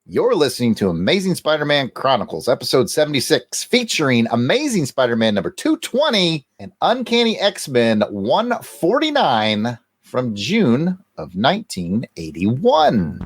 You're listening to Amazing Spider-Man Chronicles, episode 76, featuring Amazing Spider-Man number 220 and Uncanny X-Men 149 from June of 1981.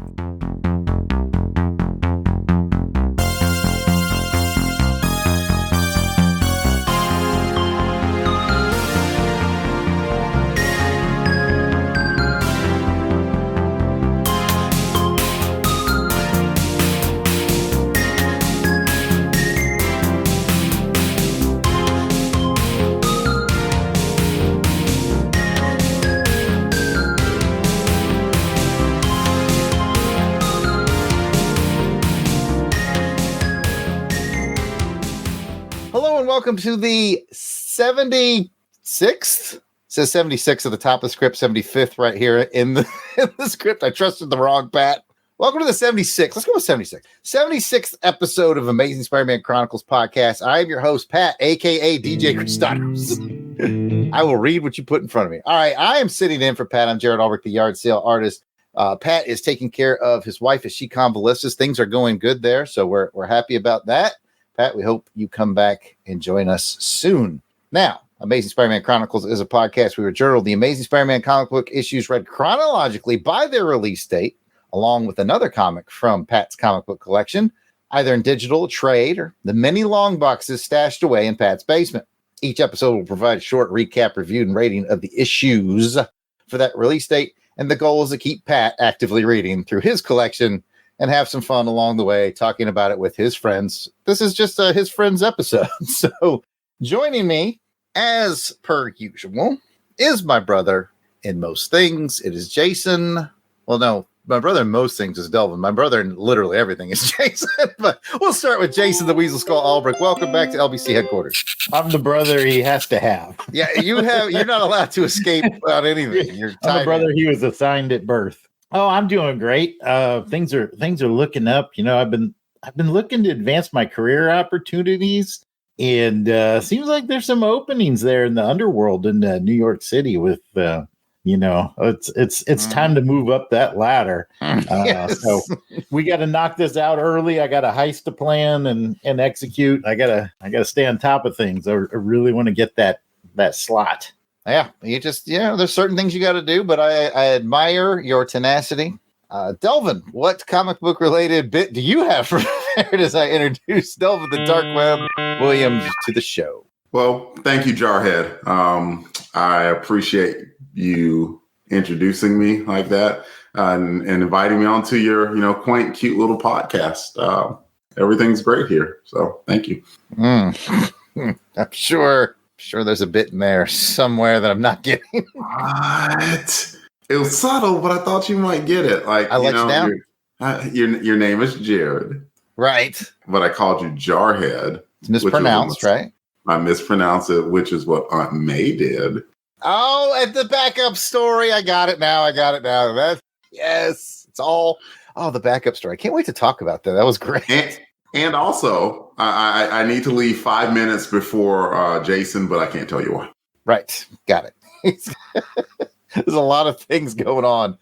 Welcome to the 76th. It says 76 at the top of the script, 75th right here in the script. I trusted the wrong Pat. Welcome to the 76th. Let's go with 76. 76th episode of Amazing Spider-Man Chronicles podcast. I am your host, Pat, aka DJ Christados. I will read what you put in front of me. All right, I am sitting in for Pat. I'm Jared Albrecht, the yard sale artist. Pat is taking care of his wife as she convalesces. Things are going good there, so we're happy about that. Pat, we hope you come back and join us soon. Now, Amazing Spider-Man Chronicles is a podcast where we journal the Amazing Spider-Man comic book issues read chronologically by their release date, along with another comic from Pat's comic book collection, either in digital, trade, or the many long boxes stashed away in Pat's basement. Each episode will provide a short recap, review, and rating of the issues for that release date, and the goal is to keep Pat actively reading through his collection and have some fun along the way, talking about it with his friends. This is just his friends episode. So joining me, as per usual, is my brother in most things. It is Jason. Well, no, my brother in most things is Delvin. My brother in literally everything is Jason. But we'll start with Jason, the Weasel Skull Albrecht. Welcome back to LBC headquarters. I'm the brother he has to have. Yeah, you're not allowed to escape on anything. I'm the brother he was assigned at birth. Oh, I'm doing great. Things are looking up. You know, I've been looking to advance my career opportunities, and seems like there's some openings there in the underworld in New York City. With it's time to move up that ladder. Yes. So we got to knock this out early. I got a heist to plan and execute. I gotta stay on top of things. I really want to get that slot. Yeah, there's certain things you got to do, but I admire your tenacity. Delvin, what comic book related bit do you have prepared as I introduce Delvin the Dark Web Williams to the show? Well, thank you, Jarhead. I appreciate you introducing me like that and inviting me onto your, quaint, cute little podcast. Everything's great here, so thank you. I'm sure there's a bit in there somewhere that I'm not getting. What? It was subtle, but I thought you might get it. Like, I let you down. Your name is Jared, right? But I called you Jarhead. It's mispronounced, right? I mispronounced it, which is what Aunt May did. Oh, and the backup story. I got it now. Yes, it's all. Oh, the backup story. I can't wait to talk about that. That was great. And also, I need to leave 5 minutes before Jason, but I can't tell you why. Right. Got it. There's a lot of things going on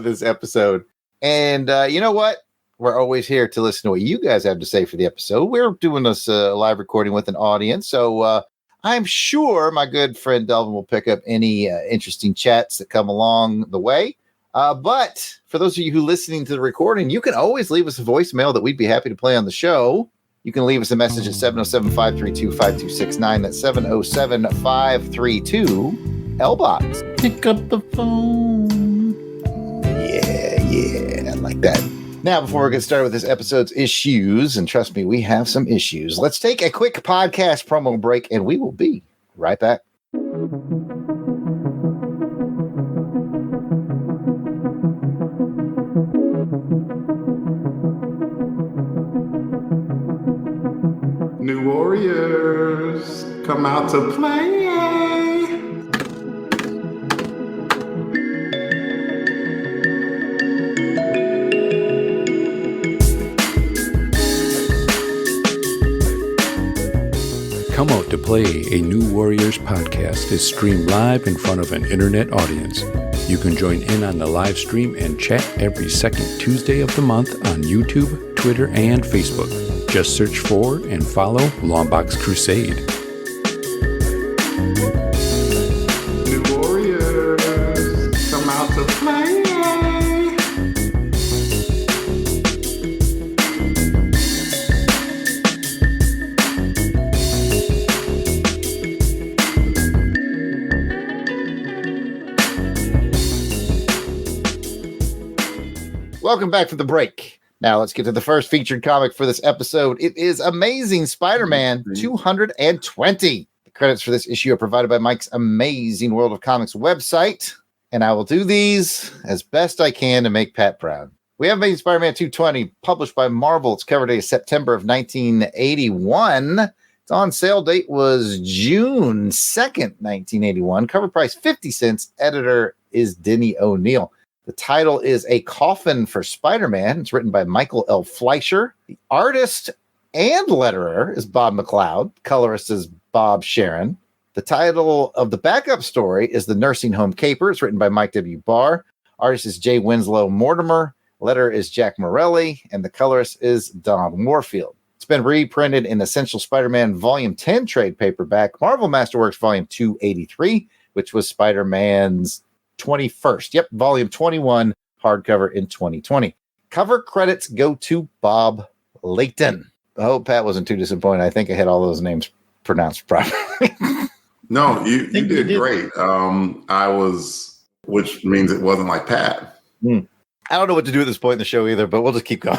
this episode. And you know what? We're always here to listen to what you guys have to say for the episode. We're doing this live recording with an audience. So I'm sure my good friend Delvin will pick up any interesting chats that come along the way. But for those of you who are listening to the recording, you can always leave us a voicemail that we'd be happy to play on the show. You can leave us a message at 707-532-5269. That's 707-532-LBOX. Pick up the phone. Yeah, I like that. Now, before we get started with this episode's issues, and trust me, we have some issues, let's take a quick podcast promo break, and we will be right back. New Warriors, come out to play. Come Out to Play, a New Warriors podcast, is streamed live in front of an internet audience. You can join in on the live stream and chat every second Tuesday of the month on YouTube, Twitter, and Facebook. Just search for and follow Longbox Crusade. New Warriors, come out to play. Welcome back from the break. Now let's get to the first featured comic for this episode. It is Amazing Spider-Man 220. The credits for this issue are provided by Mike's Amazing World of Comics website, and I will do these as best I can to make Pat proud. We have Amazing Spider-Man 220, published by Marvel. Its cover date is September of 1981. Its on sale date was June 2nd, 1981. Cover price 50 cents. Editor is Denny O'Neil. The title is A Coffin for Spider-Man. It's written by Michael L. Fleischer. The artist and letterer is Bob McLeod. Colorist is Bob Sharon. The title of the backup story is The Nursing Home Caper. It's written by Mike W. Barr. Artist is J. Winslow Mortimer. Letterer is Jack Morelli. And the colorist is Don Warfield. It's been reprinted in Essential Spider-Man Volume 10 trade paperback, Marvel Masterworks Volume 283, which was Spider-Man's 21st. Yep, volume 21, hardcover in 2020. Cover credits go to Bob Layton. I hope Pat wasn't too disappointed. I think I had all those names pronounced properly. No, you did great. I was, which means it wasn't like Pat. I don't know what to do at this point in the show either, but we'll just keep going.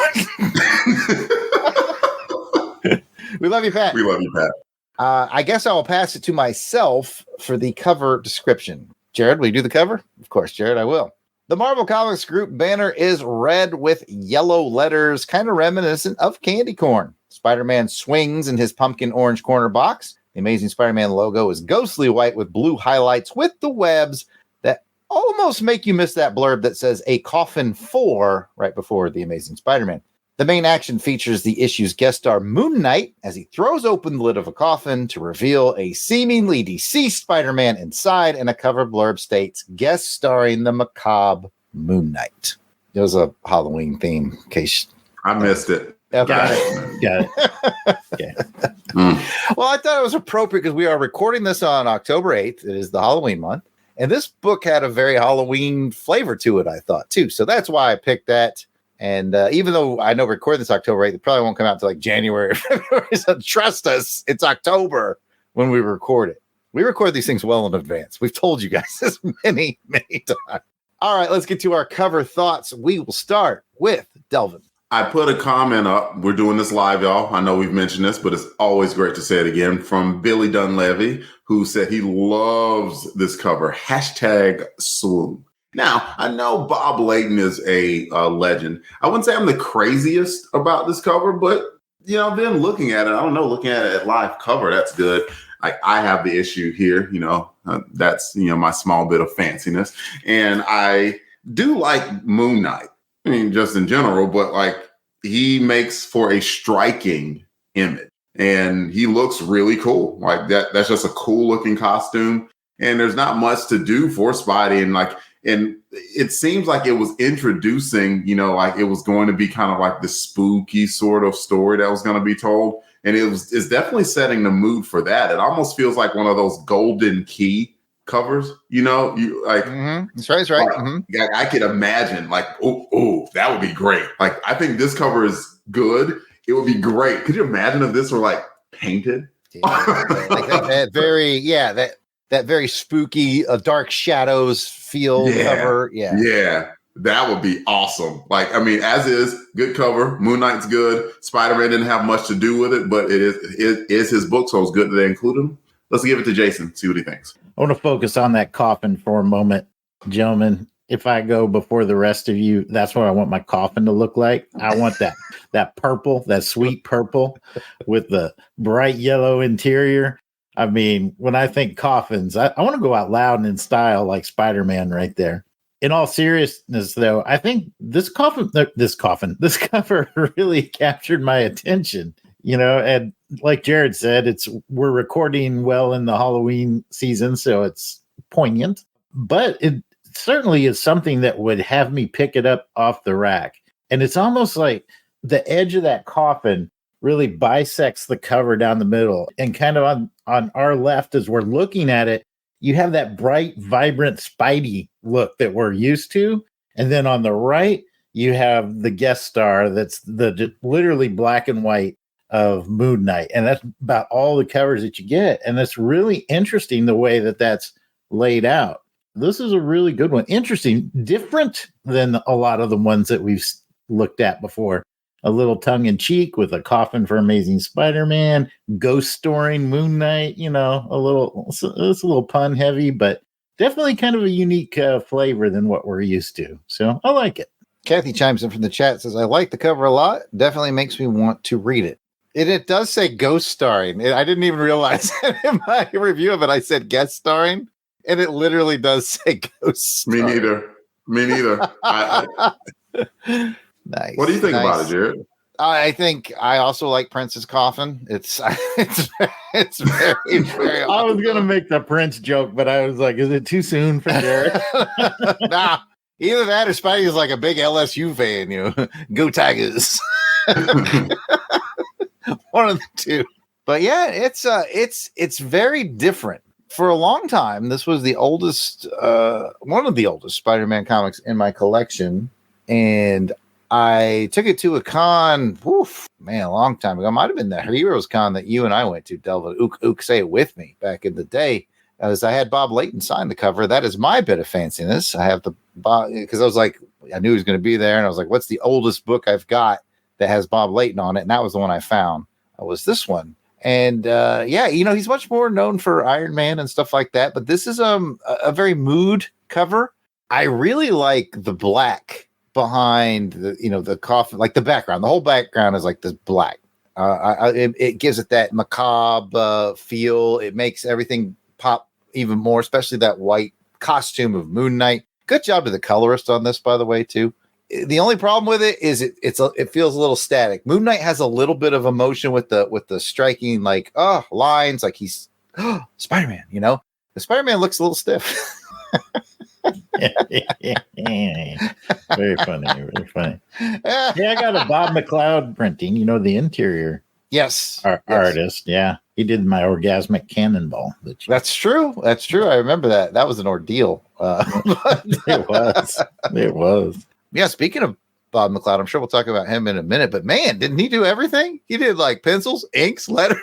We love you, Pat. We love you, Pat. I guess I will pass it to myself for the cover description. Jared, will you do the cover? Of course, Jared, I will. The Marvel Comics Group banner is red with yellow letters, kind of reminiscent of candy corn. Spider-Man swings in his pumpkin orange corner box. The Amazing Spider-Man logo is ghostly white with blue highlights with the webs that almost make you miss that blurb that says A Coffin for right before the Amazing Spider-Man. The main action features the issue's guest star Moon Knight as he throws open the lid of a coffin to reveal a seemingly deceased Spider-Man inside, and a cover blurb states, guest starring the macabre Moon Knight. It was a Halloween theme, in case I missed it. Okay. Got it. Okay. Well, I thought it was appropriate because we are recording this on October 8th. It is the Halloween month. And this book had a very Halloween flavor to it, I thought, too. So that's why I picked that. And even though I know recording this October 8th, it probably won't come out until like January or February. So trust us, it's October when we record it. We record these things well in advance. We've told you guys this many, many times. All right, let's get to our cover thoughts. We will start with Delvin. I put a comment up. We're doing this live, y'all. I know we've mentioned this, but it's always great to say it again. From Billy Dunleavy, who said he loves this cover. Hashtag swoon. Now, I know Bob Layton is a legend. I wouldn't say I'm the craziest about this cover, but, you know, then looking at it, I don't know, looking at it at live cover, that's good. I have the issue here, that's, my small bit of fanciness. And I do like Moon Knight. I mean, just in general, but like he makes for a striking image and he looks really cool. Like that's just a cool looking costume. And there's not much to do for Spidey. And it seems like it was introducing, like it was going to be kind of like the spooky sort of story that was going to be told. And it's definitely setting the mood for that. It almost feels like one of those Golden Key covers, you like. Mm-hmm. That's right. That's right. Mm-hmm. I could imagine like, oh, that would be great. Like, I think this cover is good. It would be great. Could you imagine if this were like painted? Yeah, like that very spooky, dark shadows feel cover. Yeah, that would be awesome. Like, I mean, as is, good cover. Moon Knight's good. Spider-Man didn't have much to do with it, but it is his book, so it's good that they included him. Let's give it to Jason, see what he thinks. I want to focus on that coffin for a moment, gentlemen. If I go before the rest of you, that's what I want my coffin to look like. I want that purple, that sweet purple with the bright yellow interior. I mean, when I think coffins, I want to go out loud and in style like Spider-Man right there. In all seriousness, though, I think this cover really captured my attention, and like Jared said, we're recording well in the Halloween season, so it's poignant, but it certainly is something that would have me pick it up off the rack. And it's almost like the edge of that coffin really bisects the cover down the middle. And kind of on our left, as we're looking at it, you have that bright, vibrant Spidey look that we're used to. And then on the right, you have the guest star that's the literally black and white of Moon Knight. And that's about all the covers that you get. And it's really interesting the way that that's laid out. This is a really good one. Interesting, different than a lot of the ones that we've looked at before. A little tongue in cheek with a coffin for Amazing Spider-Man, ghost storing Moon Knight, it's a little pun heavy, but definitely kind of a unique flavor than what we're used to. So I like it. Kathy chimes in from the chat, says, I like the cover a lot. Definitely makes me want to read it. It does say ghost starring. I didn't even realize in my review of it, I said guest starring, and it literally does say ghost starring. Me neither. Nice. What do you think about it, Jared? I think I also like Prince's coffin. It's very, very I was going to make the Prince joke, but I was like, is it too soon for Jared? Nah, either that or Spidey is like a big LSU fan, Go Tigers. One of the two. But yeah, it's very different. For a long time, this was the oldest, one of the oldest Spider-Man comics in my collection. And I took it to a con, a long time ago. Might have been the Heroes Con that you and I went to, Delvin. Ook, say it with me back in the day. As I had Bob Layton sign the cover. That is my bit of fanciness. I have the Bob, because I was like, I knew he was going to be there. And I was like, what's the oldest book I've got that has Bob Layton on it? And that was the one I found. It was this one. And he's much more known for Iron Man and stuff like that. But this is a very mood cover. I really like the black behind the coffin, like the background. The whole background is like this black. It gives it that macabre feel. It makes everything pop even more, especially that white costume of Moon Knight. Good job to the colorist on this, by the way, too. The only problem with it is it feels a little static. Moon Knight has a little bit of emotion with the striking lines, like he's Spider-Man. The Spider-Man looks a little stiff. Very funny. Yeah, I got a Bob McLeod printing, the interior. Yes. Artist. Yeah. He did my orgasmic cannonball. That's true. I remember that. That was an ordeal. It was. Yeah. Speaking of Bob McLeod, I'm sure we'll talk about him in a minute, but man, didn't he do everything? He did like pencils, inks, letters.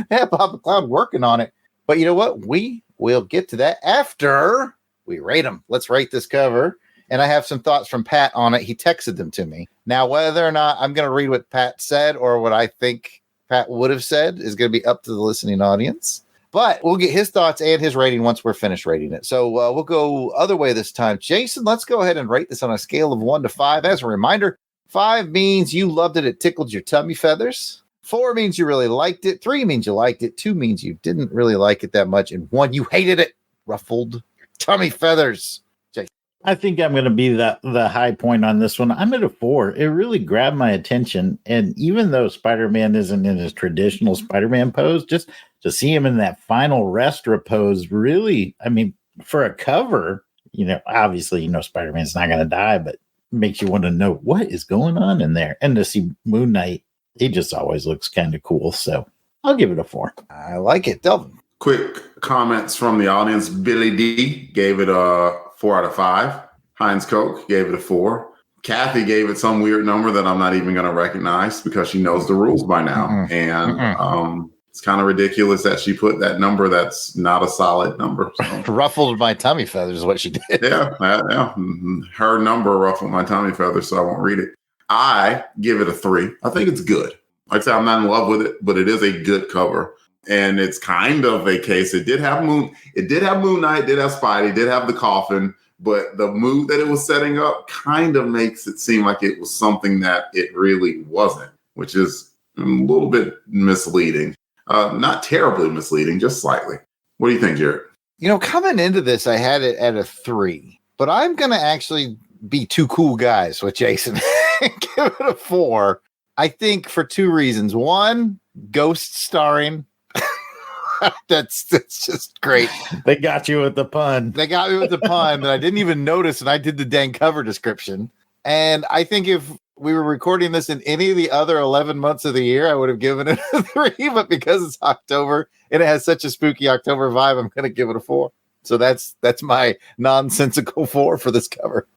Yeah, Bob McLeod working on it. But you know what? We will get to that after we rate them. Let's rate this cover. And I have some thoughts from Pat on it. He texted them to me. Now, whether or not I'm going to read what Pat said or what I think Pat would have said is going to be up to the listening audience. But we'll get his thoughts and his rating once we're finished rating it. So we'll go other way this time. Jason, let's go ahead and rate this on a scale of 1 to 5. As a reminder, 5 means you loved it. It tickled your tummy feathers. 4 means you really liked it. 3 means you liked it. 2 means you didn't really like it that much. And 1, you hated it. Ruffled your tummy feathers. Jason. I think I'm going to be the high point on this one. I'm at a 4. It really grabbed my attention. And even though Spider-Man isn't in his traditional Spider-Man pose, just to see him in that final rest pose, really, I mean, for a cover, obviously, Spider-Man's not going to die, but makes you want to know what is going on in there. And to see Moon Knight, he just always looks kind of cool. So I'll give it a 4. I like it. Delvin. Quick comments from the audience. Billy D gave it a 4 out of 5. Heinz Coke gave it a 4. Kathy gave it some weird number that I'm not even going to recognize because she knows the rules by now. And it's kind of ridiculous that she put that number that's not a solid number. So. Ruffled my tummy feathers is what she did. Yeah. Her number ruffled my tummy feathers, so I won't read it. I give it a 3. I think it's good. Like I said, I'm not in love with it, but it is a good cover. And it's kind of a case. It did have Moon Knight, did have Spidey, did have the coffin, but the mood that it was setting up kind of makes it seem like it was something that it really wasn't, which is a little bit misleading. Not terribly misleading, just slightly. What do you think, Jared? Coming into this, I had it at a 3, but I'm going to actually be two cool guys with Jason and give it a 4. I think for 2 reasons. 1, ghost starring. That's just great. They got you with the pun. They got me with the pun that I didn't even notice, and I did the dang cover description. And I think if we were recording this in any of the other 11 months of the year, I would have given it a 3. But because it's October and it has such a spooky October vibe, I'm going to give it a 4. So that's my nonsensical 4 for this cover.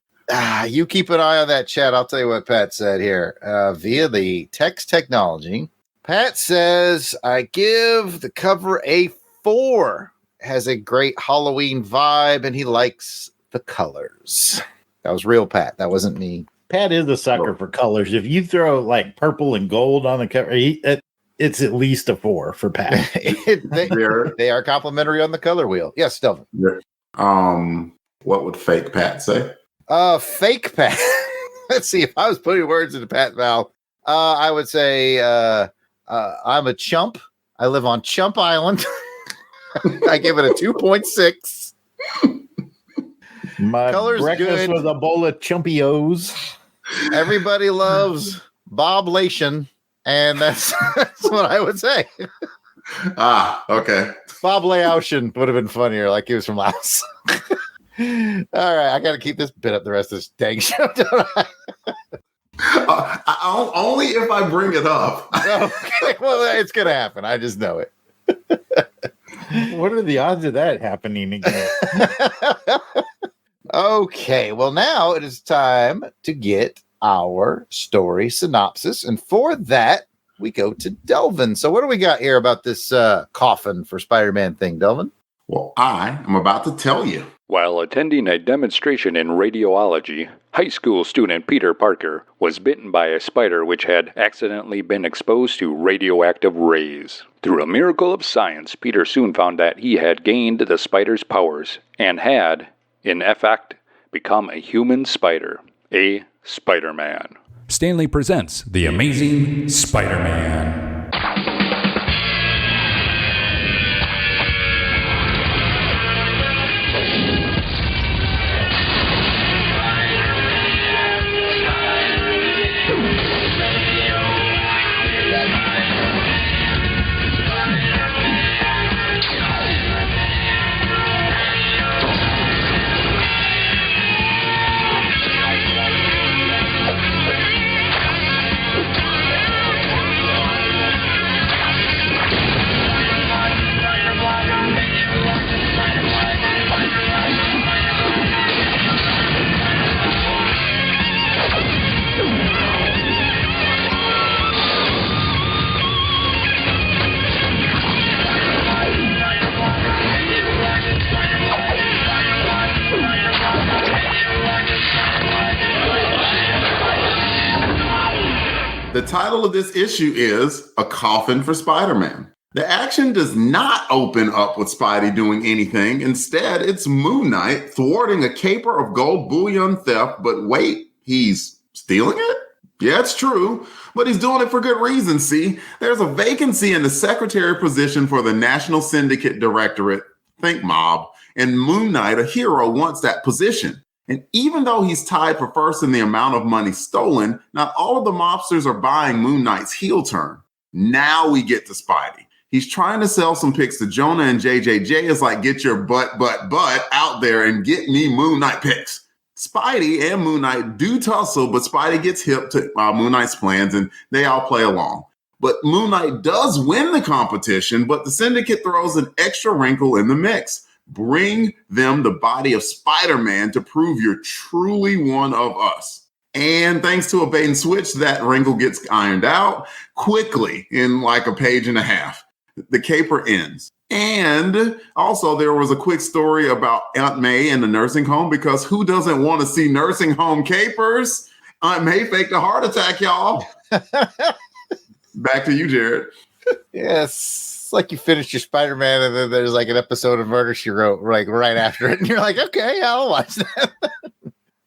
You keep an eye on that chat. I'll tell you what Pat said here via the text technology. Pat says, I give the cover a 4. Has a great Halloween vibe, and he likes the colors. That was real Pat. That wasn't me. Pat is a sucker for colors. If you throw like purple and gold on the cover, it's at least a 4 for Pat. they are complimentary on the color wheel. Yes, Delvin. What would fake Pat say? Fake Pat. Let's see. If I was putting words into Pat's mouth, I would say I'm a chump. I live on Chump Island. I give it a 2.6. My color's breakfast good. was a bowl of Chumpios. Everybody loves Bob Lation, and that's what I would say. Okay. Bob Laotian would have been funnier, like he was from Laos. All right, I got to keep this bit up the rest of this dang show, don't I? Only if I bring it up. Okay, well, it's going to happen. I just know it. What are the odds of that happening again? Okay, well, now it is time to get our story synopsis. And for that, we go to Delvin. So what do we got here about this coffin for Spider-Man thing, Delvin? Well, I am about to tell you. While attending a demonstration in radiology, high school student Peter Parker was bitten by a spider which had accidentally been exposed to radioactive rays. Through a miracle of science, Peter soon found that he had gained the spider's powers and had, in effect, become a human spider, a Spider-Man. Stanley presents The Amazing Spider-Man. The title of this issue is A Coffin for Spider-Man. The action does not open up with Spidey doing anything. Instead, it's Moon Knight thwarting a caper of gold bullion theft. But wait, he's stealing it? Yeah, it's true, but he's doing it for good reason, see? There's a vacancy in the secretary position for the National Syndicate Directorate, think mob, and Moon Knight, a hero, wants that position. And even though he's tied for first in the amount of money stolen, not all of the mobsters are buying Moon Knight's heel turn. Now we get to Spidey. He's trying to sell some pics to Jonah and JJJ is like, get your butt out there and get me Moon Knight pics. Spidey and Moon Knight do tussle, but Spidey gets hip to Moon Knight's plans and they all play along. But Moon Knight does win the competition, but the Syndicate throws an extra wrinkle in the mix. Bring them the body of Spider-Man to prove you're truly one of us. And thanks to a bait and switch, that wrinkle gets ironed out quickly in like a page and a half. The caper ends. And also there was a quick story about Aunt May in the nursing home, because who doesn't want to see nursing home capers? Aunt May faked a heart attack, y'all. Back to you, Jared. Yes. It's like you finish your Spider-Man and then there's like an episode of Murder, She Wrote like right after it. And you're like, okay, I'll watch that.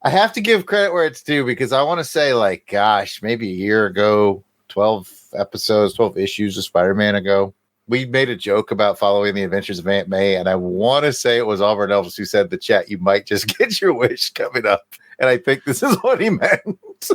I have to give credit where it's due, because I want to say like, gosh, maybe a year ago, 12 episodes, 12 issues of Spider-Man ago, we made a joke about following the adventures of Aunt May. And I want to say it was Oliver Elvis who said in the chat, you might just get your wish coming up. And I think this is what he meant.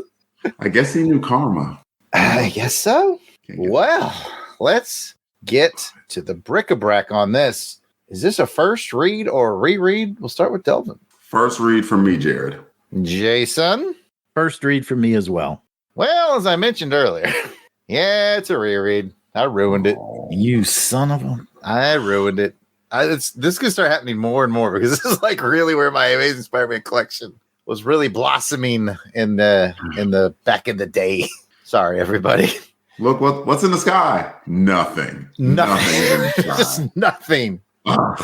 I guess he knew karma. I guess so. Well, let's get to the bric-a-brac on this. Is this a first read or a reread? We'll start with Delvin. First read from me, Jared. Jason? First read for me as well. Well, as I mentioned earlier, yeah, it's a reread. I ruined it. You son of a... I ruined it. This is going to start happening more and more because this is like really where my Amazing Spider-Man collection was really blossoming in the back in the day. Sorry, everybody. Look what's in the sky. Nothing. Nothing in the sky. Just nothing. All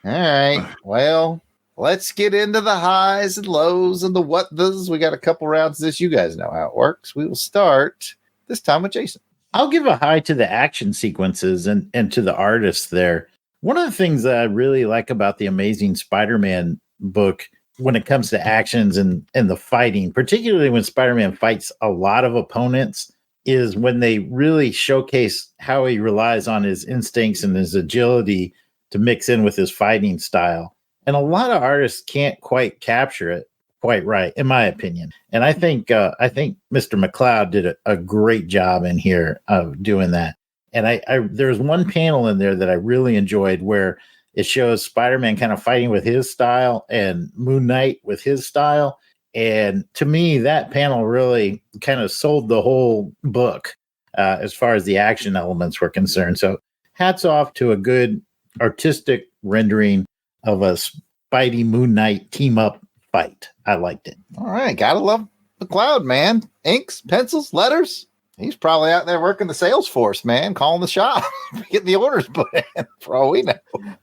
right. Well, let's get into the highs and lows and the what-thas. We got a couple rounds of this. You guys know how it works. We will start this time with Jason. I'll give a high to the action sequences and to the artists there. One of the things that I really like about the Amazing Spider-Man book when it comes to actions and the fighting, particularly when Spider-Man fights a lot of opponents, is when they really showcase how he relies on his instincts and his agility to mix in with his fighting style. And a lot of artists can't quite capture it quite right, in my opinion. And I think Mr. McCloud did a great job in here of doing that. And there's one panel in there that I really enjoyed where it shows Spider-Man kind of fighting with his style and Moon Knight with his style. And to me, that panel really kind of sold the whole book as far as the action elements were concerned. So hats off to a good artistic rendering of a Spidey Moon Knight team up fight. I liked it. All right. Gotta love McCloud, man. Inks, pencils, letters. He's probably out there working the sales force, man, calling the shop, getting the orders put in for all we know.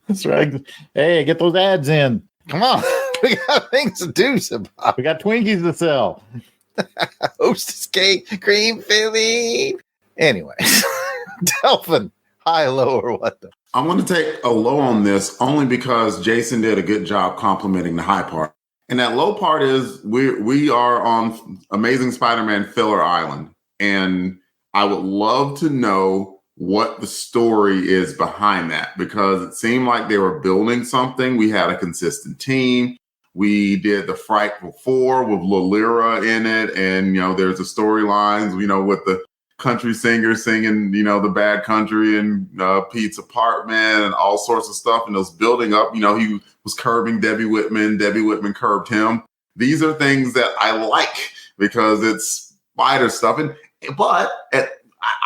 That's right. Hey, get those ads in. Come on. We got things to do, Sabah. We got Twinkies to sell. Hostess cake, cream filling. Anyways, Delvin, high, low, or what? I'm going to take a low on this only because Jason did a good job complimenting the high part. And that low part is we are on Amazing Spider-Man Filler Island. And I would love to know what the story is behind that, because it seemed like they were building something. We had a consistent team. We did the Frightful Four with Lolira in it. And, there's the storylines, with the country singer singing, the Bad Country and Pete's apartment and all sorts of stuff. And it was building up, he was curbing Debbie Whitman. Debbie Whitman curbed him. These are things that I like because it's Spider stuff. But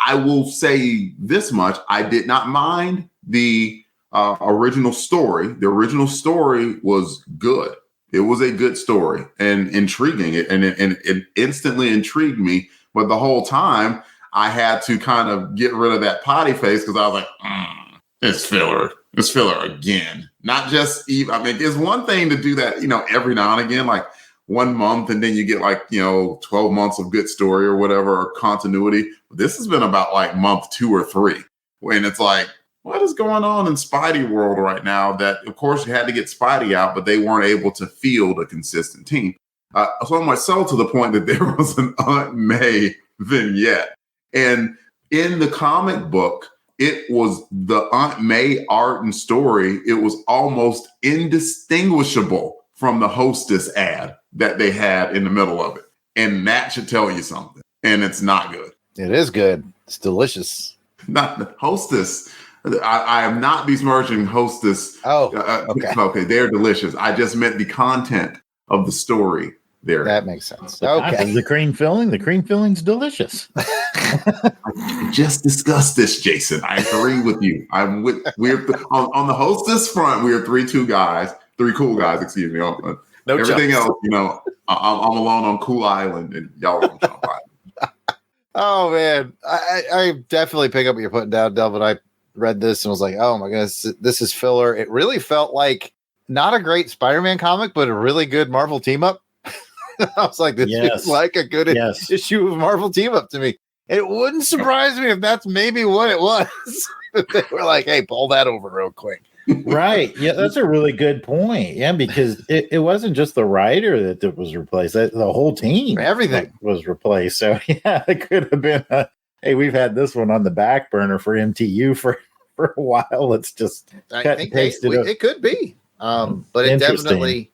I will say this much. I did not mind the original story. The original story was good. It was a good story and intriguing. It instantly intrigued me. But the whole time, I had to kind of get rid of that potty face because I was like, it's filler. It's filler again. Not just even. I mean, it's one thing to do that, every now and again, like 1 month, and then you get 12 months of good story or whatever, or continuity. This has been about like month 2 or 3. And it's like, what is going on in Spidey world right now that, of course, you had to get Spidey out, but they weren't able to field a consistent team. So much so to the point that there was an Aunt May vignette. And in the comic book, it was the Aunt May art and story. It was almost indistinguishable from the Hostess ad that they had in the middle of it. And that should tell you something. And it's not good. It is good. It's delicious. Not the Hostess. I am not besmirching Hostess. Oh, okay. Okay, they're delicious. I just meant the content of the story there. That makes sense. Okay. The cream filling's delicious. I just discussed this, Jason. I agree with you. On the Hostess front, we are three cool guys, excuse me. No everything jumps. else, I'm alone on Cool Island and y'all on Jump Island. Oh man. I definitely pick up what you're putting down, Delvin. I read this and was like, oh my goodness, this is filler. It really felt like not a great Spider-Man comic, but a really good Marvel team up. I was like, this is like a good issue of Marvel team up to me. It wouldn't surprise me if that's maybe what it was. They were like, hey, pull that over real quick. Right. Yeah, that's a really good point. Yeah, because it wasn't just the writer that was replaced. The whole team. Everything was replaced. So, yeah, it could have been, hey, we've had this one on the back burner for MTU for a while. Let's just cut and paste it. It could be. But it definitely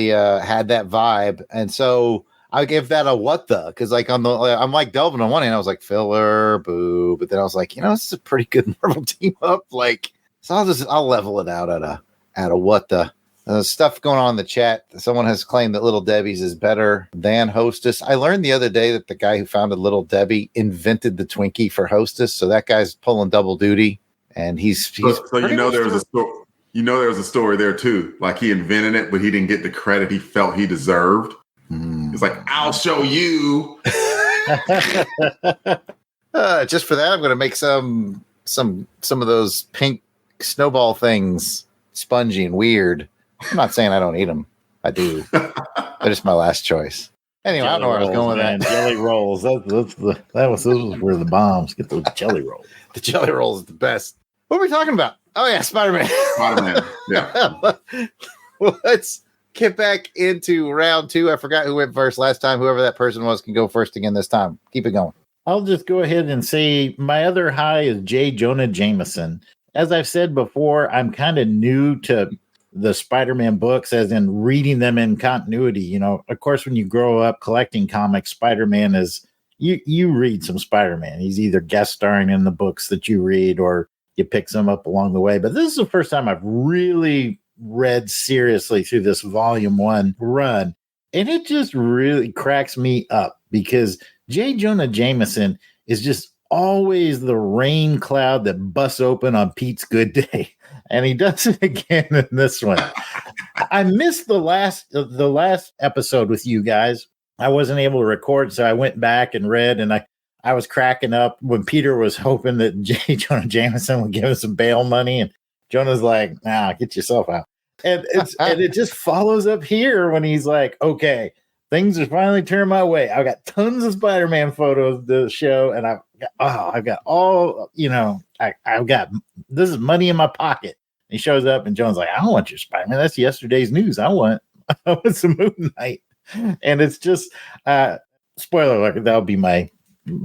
had that vibe. And so I give that a what the, because like I'm like Delvin on one hand, I was like filler, boo, but then I was like, this is a pretty good Marvel team up. Like, so I'll level it out at a what the. Stuff going on in the chat. Someone has claimed that Little Debbie's is better than Hostess. I learned the other day that the guy who founded Little Debbie invented the Twinkie for Hostess, so that guy's pulling double duty, and he's so there was a story. There was a story there too. Like he invented it, but he didn't get the credit he felt he deserved. It's like, I'll show you. Just for that, I'm going to make some of those pink snowball things spongy and weird. I'm not saying I don't eat them. I do. They're just my last choice. Anyway, I don't know where I was going with that. Jelly rolls. Those were the bombs. Get those jelly rolls. The jelly rolls is the best. What are we talking about? Oh yeah, Spider-Man. Spider-Man. Yeah. Let's get back into round 2. I forgot who went first last time. Whoever that person was can go first again this time. Keep it going. I'll just go ahead and say my other high is J. Jonah Jameson. As I've said before, I'm kind of new to the Spider-Man books, as in reading them in continuity. Of course, when you grow up collecting comics, Spider-Man is, you read some Spider-Man. He's either guest starring in the books that you read or you pick some up along the way. But this is the first time I've really read seriously through this volume 1 run. And it just really cracks me up because J. Jonah Jameson is just always the rain cloud that busts open on Pete's good day. And he does it again in this one. I missed the last episode with you guys. I wasn't able to record, so I went back and read, and I was cracking up when Peter was hoping that J. Jonah Jameson would give him some bail money, and Jonah's like, "Nah, get yourself out." And it just follows up here when he's like, "Okay, things are finally turning my way. I've got tons of Spider-Man photos to show, and I've got all, I've got, this is money in my pocket." He shows up and John's like, "I don't want your Spider-Man. That's yesterday's news. I want some Moon Knight." And it's just, spoiler alert, that'll be my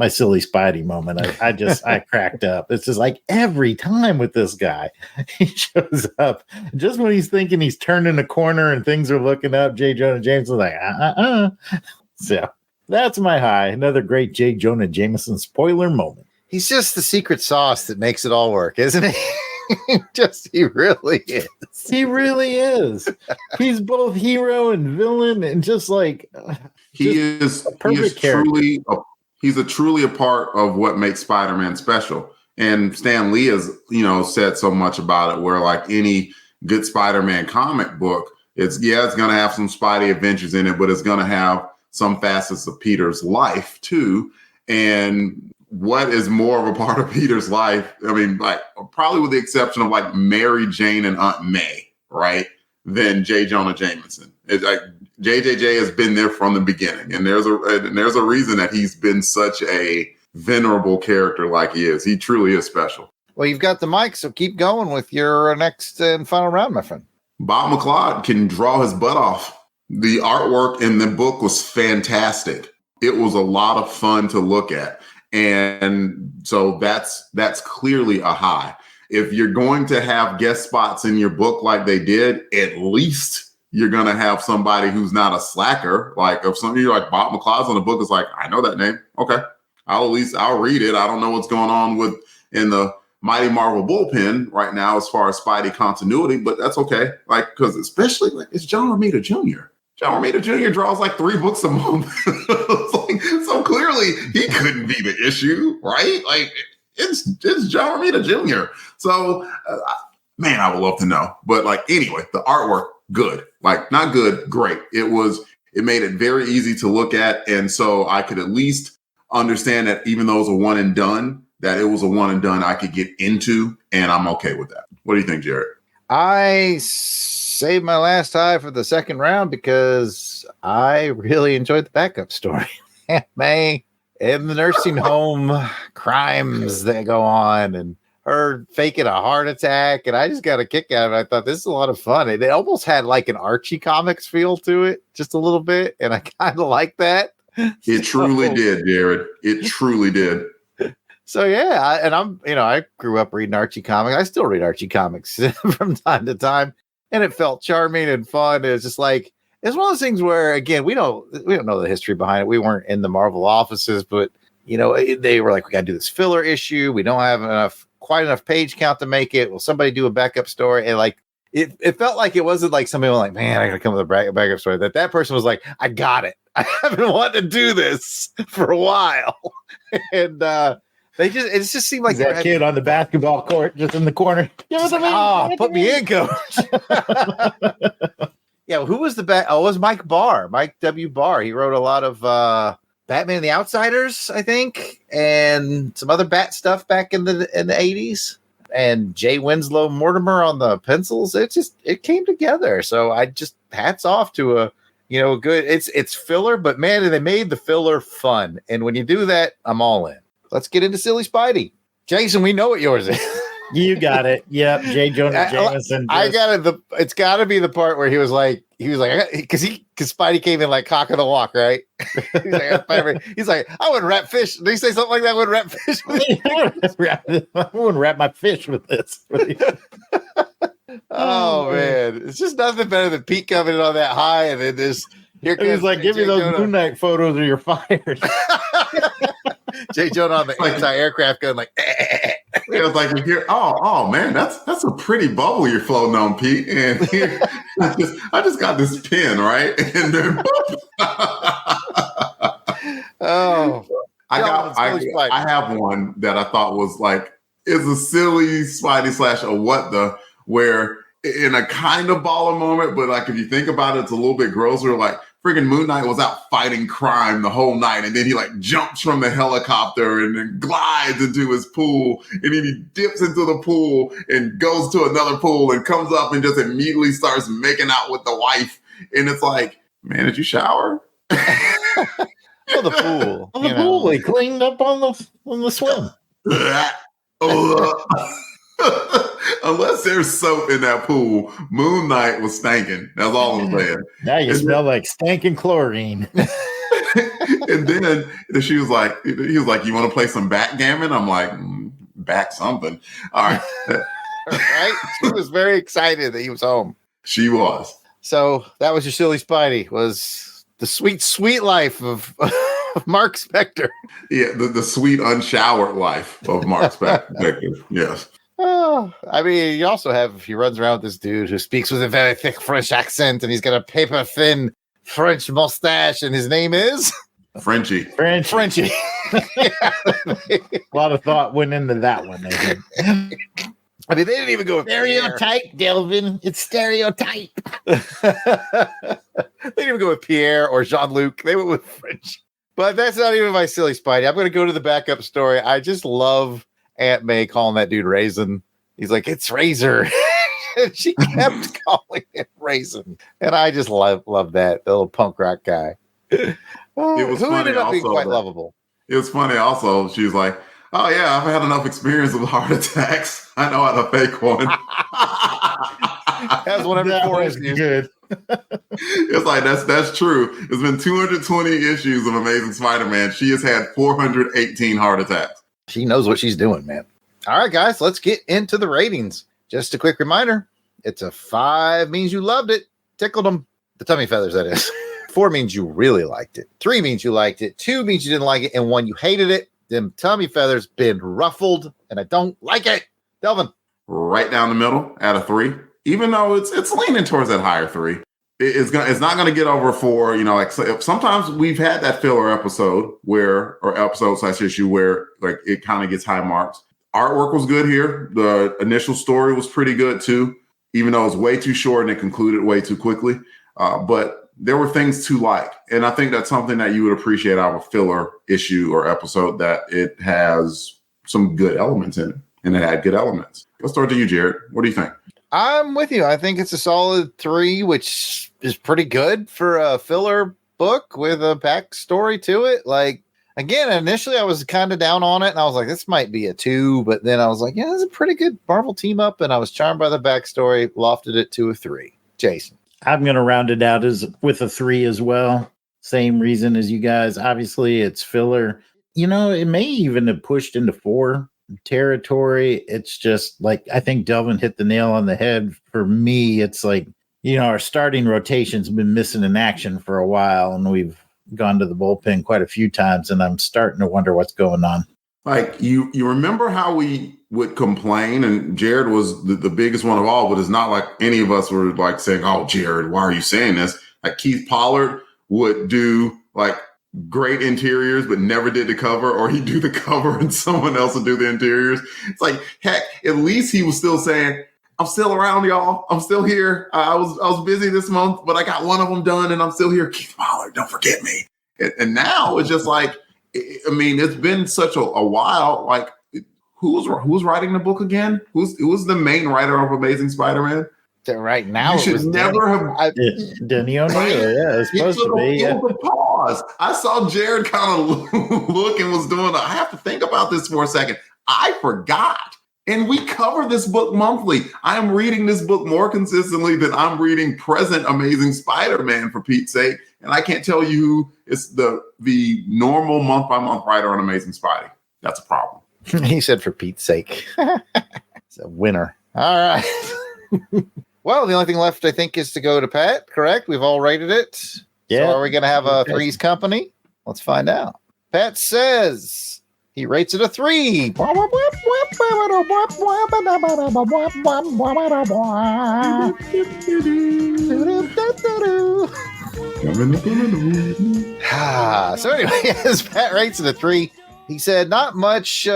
silly Spidey moment. I cracked up. It's just like every time with this guy, he shows up just when he's thinking he's turning a corner and things are looking up. J. Jonah Jameson is like, So that's my high. Another great J. Jonah Jameson spoiler moment. He's just the secret sauce that makes it all work, isn't he? He really is. He really is. He's both hero and villain, and just like he's truly a part of what makes Spider-Man special. And Stan Lee has, said so much about it, where like any good Spider-Man comic book, it's going to have some Spidey adventures in it, but it's going to have some facets of Peter's life too. And what is more of a part of Peter's life? I mean, like probably with the exception of like Mary Jane and Aunt May, right? Than J. Jonah Jameson. It's like JJJ has been there from the beginning, and there's a reason that he's been such a venerable character like he is. He truly is special. Well, you've got the mic, so keep going with your next and final round, my friend. Bob McLeod can draw his butt off. The artwork in the book was fantastic. It was a lot of fun to look at. And so that's clearly a high. If you're going to have guest spots in your book like they did, at least you're going to have somebody who's not a slacker. Like if somebody like Bob McLeod's on the book is like, I know that name. Okay. I'll read it. I don't know what's going on in the Mighty Marvel bullpen right now as far as Spidey continuity, but that's okay. Like, because especially like it's John Romita Jr. John Romita Jr. draws like 3 books a month. So clearly he couldn't be the issue, right? Like it's John Romita Jr. So, man, I would love to know. But like, anyway, the artwork, good. Like not good, great. It made it very easy to look at. And so I could at least understand that even though it was a one and done, that it was a one and done I could get into, and I'm okay with that. What do you think, Jared? I saved my last high for the second round because I really enjoyed the backup story. Aunt May in the nursing home, crimes that go on, and her faking a heart attack, and I just got a kick out of it. I thought this is a lot of fun. It almost had like an Archie Comics feel to it, just a little bit, and I kind of like that. It truly did, Jared. It truly did. So yeah, I grew up reading Archie comics. I still read Archie comics from time to time, and it felt charming and fun. It's just like, it's one of those things where, again, we don't know the history behind it. We weren't in the Marvel offices, but they were like, we got to do this filler issue. We don't have quite enough page count to make it. Will somebody do a backup story? And like, it felt like it wasn't like somebody was like, man, I got to come with a backup story. That person was like, I got it. I have been wanting to do this for a while. And it just seemed like that kid on the basketball court just in the corner. Put me in, coach. Yeah, who was the back? Oh, it was Mike W. Barr. He wrote a lot of Batman and the Outsiders, I think, and some other Bat stuff back in the 80s. And Jay Winslow Mortimer on the pencils. It came together. So I just hats off to a good. It's filler, but man, they made the filler fun. And when you do that, I'm all in. Let's get into Silly Spidey. Jason, we know what yours is. You got it. Yep. J. Jonah Jameson. I got it. It's got to be the part where he was like, because Spidey came in like cock of the walk, right? he's like, I wouldn't wrap fish. Did he say something like that? I wouldn't wrap fish with it. I wouldn't wrap my fish with this. Oh man, it's just nothing better than Pete coming in on that high, and then this. He was like, give me those Moon Knight photos or you're fired. Jay Jonah on the anti-aircraft gun, like. It was like, oh man, that's a pretty bubble you're floating on, Pete. And here, I just got this pen, right? And then I have one that I thought was like, is a silly Spidey / a what the, where in a kind of baller moment, but like if you think about it, it's a little bit grosser. Like freaking Moon Knight was out fighting crime the whole night, and then he like jumps from the helicopter and then glides into his pool, and then he dips into the pool and goes to another pool and comes up and just immediately starts making out with the wife. And it's like, man, did you shower? On the pool. On the pool. He cleaned up on the swim. Unless there's soap in that pool, Moon Knight was stinking. That's all I'm saying. Now you smell like stinking chlorine. And then he was like, you want to play some backgammon? I'm like, back something. All right. Right? She was very excited that he was home. She was. So that was your Silly Spidey, was the sweet, sweet life of Mark Spector. Yeah, the sweet, unshowered life of Mark Spector. Yes. Oh, I mean, you also have, he runs around with this dude who speaks with a very thick French accent, and he's got a paper thin French mustache, and his name is Frenchie. Frenchie. A lot of thought went into that one. I mean, they didn't even go with stereotype, Delvin. It's stereotype. They didn't even go with Pierre or Jean-Luc. They went with French. But that's not even my Silly Spidey. I'm going to go to the backup story. I just love Aunt May calling that dude Raisin. He's like, it's Razor. And she kept calling him Raisin. And I just love that, the little punk rock guy. It was who ended up being quite that, lovable. It was funny also. She was like, oh yeah, I've had enough experience with heart attacks. I know how to fake one. That's one every 4 issues. Good. It's like, that's true. It's been 220 issues of Amazing Spider-Man. She has had 418 heart attacks. She knows what she's doing, man. All right, guys, let's get into the ratings. Just a quick reminder. It's a 5 means you loved it. Tickled them. The tummy feathers, that is. 4 means you really liked it. 3 means you liked it. 2 means you didn't like it. And 1, you hated it. Them tummy feathers been ruffled, and I don't like it. Delvin. Right down the middle at a 3. Even though it's leaning towards that higher 3. It's not going to get over 4. You know, like sometimes we've had that filler episode or episode/issue where like it kind of gets high marks. Artwork was good here. The initial story was pretty good too, even though it was way too short and it concluded way too quickly. But there were things to like, and I think that's something that you would appreciate out of a filler issue or episode, that it has some good elements in it, and it had good elements. Let's start to you, Jared. What do you think? I'm with you. I think it's a solid 3, which is pretty good for a filler book with a backstory to it. Like, again, initially I was kind of down on it, and I was like, this might be a 2, but then I was like, yeah, it's a pretty good Marvel team up, and I was charmed by the backstory, lofted it to a 3. Jason. I'm going to round it out with a 3 as well. Same reason as you guys. Obviously, it's filler. You know, it may even have pushed into 4 territory. It's just like, I think Delvin hit the nail on the head. For me, it's like, our starting rotation's been missing in action for a while, and we've gone to the bullpen quite a few times, and I'm starting to wonder what's going on. Like you remember how we would complain, and Jared was the biggest one of all, but it's not like any of us were like saying, "Oh, Jared, why are you saying this?" Like Keith Pollard would do like great interiors, but never did the cover, or he'd do the cover and someone else would do the interiors. It's like, heck, at least he was still saying, "I'm still around, y'all. I'm still here. I was busy this month, but I got one of them done, and I'm still here." Keith Pollard, don't forget me. And now it's just like, I mean, it's been such a while. Like, who's writing the book again? Who's the main writer of Amazing Spider-Man? Right now, You should never have. Denny O'Neil, yeah, it's supposed to be. It was a pause. I saw Jared kind of look and was doing. I have to think about this for a second. I forgot. And we cover this book monthly. I am reading this book more consistently than I'm reading present Amazing Spider-Man, for Pete's sake. And I can't tell you who is the normal month-by-month writer on Amazing Spidey. That's a problem. He said, for Pete's sake. It's a winner. All right. Well, the only thing left, I think, is to go to Pat, correct? We've all rated it. Yeah. So are we going to have a Three's Company? Let's find out. Pat says he rates it a 3. So anyway, as Pat rates it a 3, he said, not much.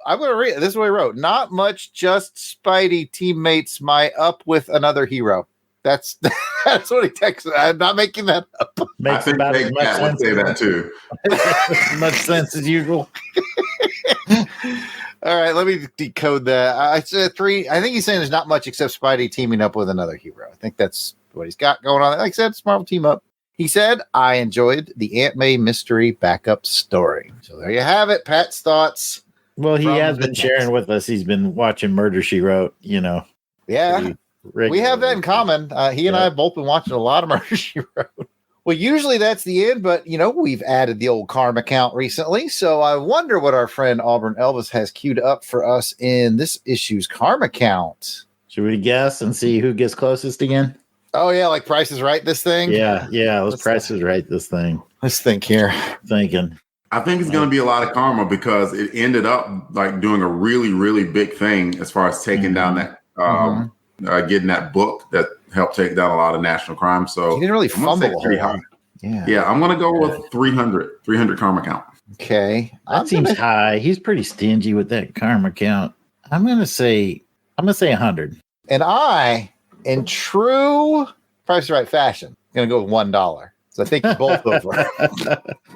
I'm going to read it. This is what he wrote. Not much, just Spidey teammates my up with another hero. That's what he texted. I'm not making that up. Makes I think about as much Pat would sense say that too. as much sense as usual. All right, let me decode that. I said 3. I think he's saying there's not much except Spidey teaming up with another hero. I think that's what he's got going on. Like I said, it's Marvel team up. He said, I enjoyed the Aunt May mystery backup story. So there you have it. Pat's thoughts. Well, he has been sharing with us. He's been watching Murder, She Wrote, Yeah. We have that in common. He and I have both been watching a lot of Murder, She Wrote. Well, usually that's the end, but, we've added the old Karma count recently. So I wonder what our friend Auburn Elvis has queued up for us in this issue's Karma count. Should we guess and see who gets closest again? Oh, yeah, like Price is Right this thing? Yeah, let's Price is Right this thing. Let's think here. Thinking. I think it's going to be a lot of karma because it ended up like doing a really, really big thing as far as taking down that, getting that book that helped take down a lot of national crime. So he didn't really fumble a whole lot. Yeah, I'm going to go with 300 karma count. Okay. That seems high. He's pretty stingy with that karma count. I'm going to say 100. And I, in true Price is Right fashion, going to go with $1. So I think you're both over.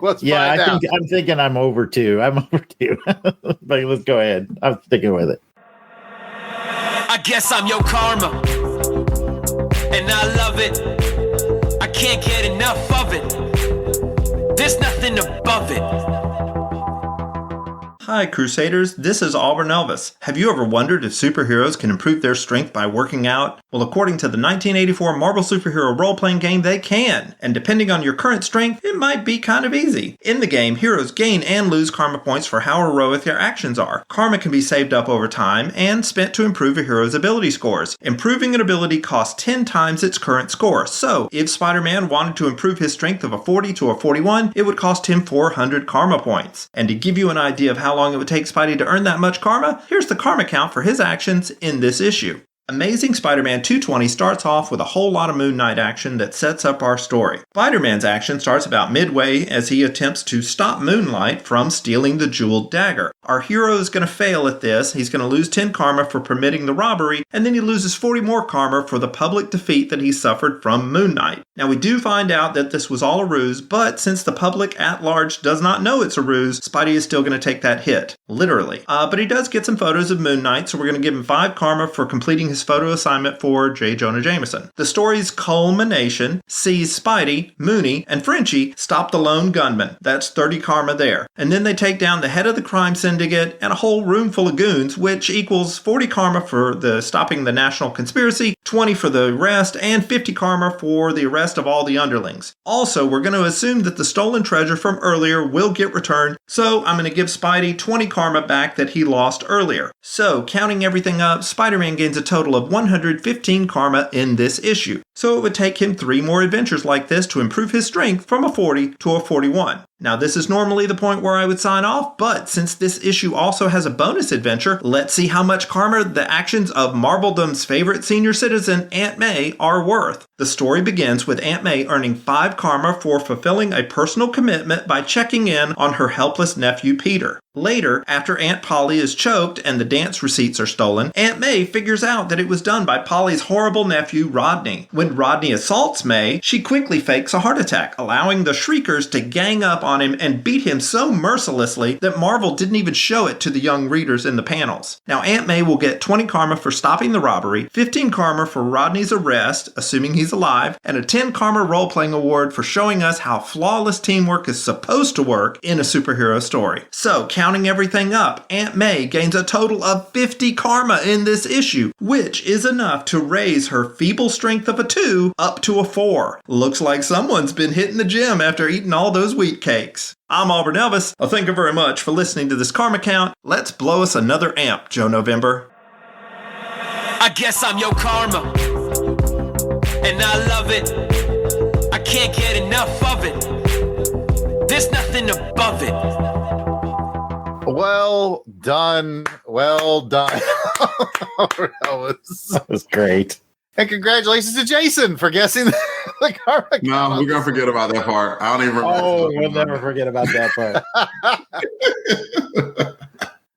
Let's find out. I'm thinking I'm over 2. I'm over 2. But let's go ahead. I'm sticking with it. I guess I'm your karma, and I love it. I can't get enough of it. There's nothing above it. Hi Crusaders, this is Auburn Elvis. Have you ever wondered if superheroes can improve their strength by working out? Well, according to the 1984 Marvel superhero role-playing game, they can. And depending on your current strength, it might be kind of easy. In the game, heroes gain and lose karma points for how heroic their actions are. Karma can be saved up over time and spent to improve a hero's ability scores. Improving an ability costs 10 times its current score. So, if Spider-Man wanted to improve his strength of a 40 to a 41, it would cost him 400 karma points. And to give you an idea of how long it would take Spidey to earn that much karma, here's the karma count for his actions in this issue. Amazing Spider-Man 220 starts off with a whole lot of Moon Knight action that sets up our story. Spider-Man's action starts about midway as he attempts to stop Moonlight from stealing the jeweled dagger. Our hero is going to fail at this. He's going to lose 10 karma for permitting the robbery, and then he loses 40 more karma for the public defeat that he suffered from Moon Knight. Now we do find out that this was all a ruse, but since the public at large does not know it's a ruse, Spidey is still going to take that hit. Literally. But he does get some photos of Moon Knight, so we're going to give him 5 karma for completing his photo assignment for J. Jonah Jameson. The story's culmination sees Spidey, Mooney, and Frenchie stop the lone gunman. That's 30 karma there. And then they take down the head of the crime syndicate and a whole room full of goons, which equals 40 karma for the stopping the national conspiracy, 20 for the arrest, and 50 karma for the arrest of all the underlings. Also, we're going to assume that the stolen treasure from earlier will get returned, so I'm going to give Spidey 20 karma back that he lost earlier. So, counting everything up, Spider-Man gains a total total of 115 karma in this issue, so it would take him 3 more adventures like this to improve his strength from a 40 to a 41. Now, this is normally the point where I would sign off, but since this issue also has a bonus adventure, let's see how much karma the actions of Marveldom's favorite senior citizen, Aunt May, are worth. The story begins with Aunt May earning 5 karma for fulfilling a personal commitment by checking in on her helpless nephew, Peter. Later, after Aunt Polly is choked and the dance receipts are stolen, Aunt May figures out that it was done by Polly's horrible nephew, Rodney. When Rodney assaults May, she quickly fakes a heart attack, allowing the Shriekers to gang up on him and beat him so mercilessly that Marvel didn't even show it to the young readers in the panels. Now, Aunt May will get 20 karma for stopping the robbery, 15 karma for Rodney's arrest, assuming he's alive, and a 10 karma role-playing award for showing us how flawless teamwork is supposed to work in a superhero story. So, counting everything up, Aunt May gains a total of 50 karma in this issue, which is enough to raise her feeble strength of a 2 up to a 4. Looks like someone's been hitting the gym after eating all those wheat cakes. I'm Auburn Elvis. Thank you very much for listening to this karma count. Let's blow us another amp, Joe November. I guess I'm your karma, and I love it. I can't get enough of it. There's nothing above it. Well done. Well done. That was great. And congratulations to Jason for guessing the karma. No, we're going to forget about that part. I don't even remember. Oh, we'll never forget about that part.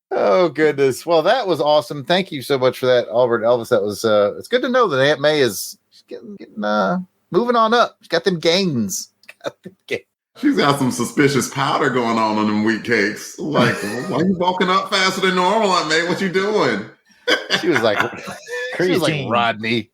Oh, goodness. Well, that was awesome. Thank you so much for that, Albert Elvis. That was, it's good to know that Aunt May is getting moving on up. She's got them gains. She's got some suspicious powder going on them wheat cakes. Like, why are you bulking up faster than normal, Aunt May? What you doing? She was like, Rodney.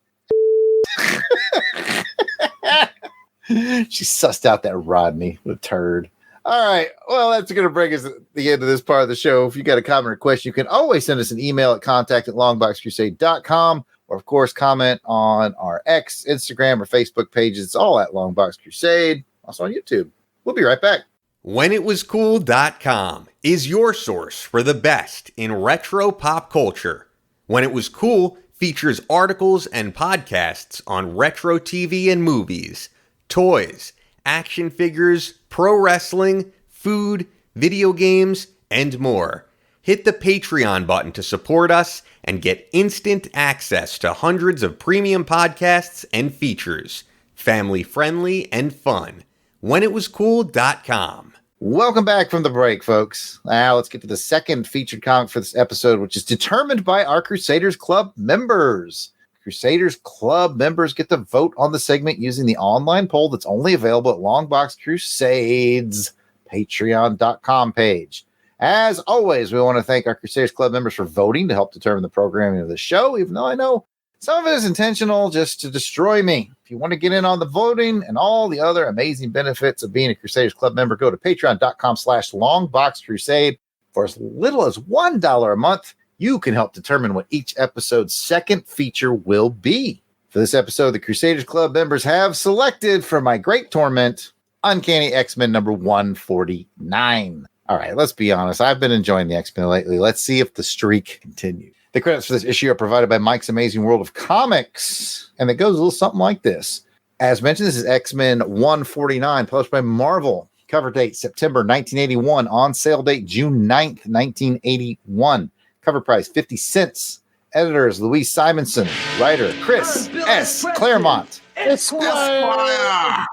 She sussed out that Rodney, the turd. All right. Well, that's going to bring us to the end of this part of the show. If you got a comment or question, you can always send us an email at contact@longboxcrusade.com, or of course, comment on our X, Instagram, or Facebook pages. It's all at Longbox Crusade. Also on YouTube. We'll be right back. WhenItWasCool.com is your source for the best in retro pop culture. When It Was Cool features articles and podcasts on retro TV and movies, toys, action figures, pro wrestling, food, video games, and more. Hit the Patreon button to support us and get instant access to hundreds of premium podcasts and features. Family friendly and fun. WhenItWasCool.com. Welcome back from the break, folks. Now let's get to the second featured comic for this episode, which is determined by our Crusaders Club members. Crusaders Club members get to vote on the segment using the online poll that's only available at Longbox Crusade's Patreon.com page. As always, we want to thank our Crusaders Club members for voting to help determine the programming of the show, even though I know some of it is intentional just to destroy me. If you want to get in on the voting and all the other amazing benefits of being a Crusaders Club member, go to patreon.com/longboxcrusade. For as little as $1 a month, you can help determine what each episode's second feature will be. For this episode, the Crusaders Club members have selected for my great torment, Uncanny X-Men number 149. All right, let's be honest. I've been enjoying the X-Men lately. Let's see if the streak continues. The credits for this issue are provided by Mike's Amazing World of Comics, and it goes a little something like this. As mentioned, this is X-Men 149, published by Marvel. Cover date, September 1981. On sale date, June 9th, 1981. Cover price, 50 cents. Editors, Louise Simonson. Writer, Chris S. Claremont. Esquire!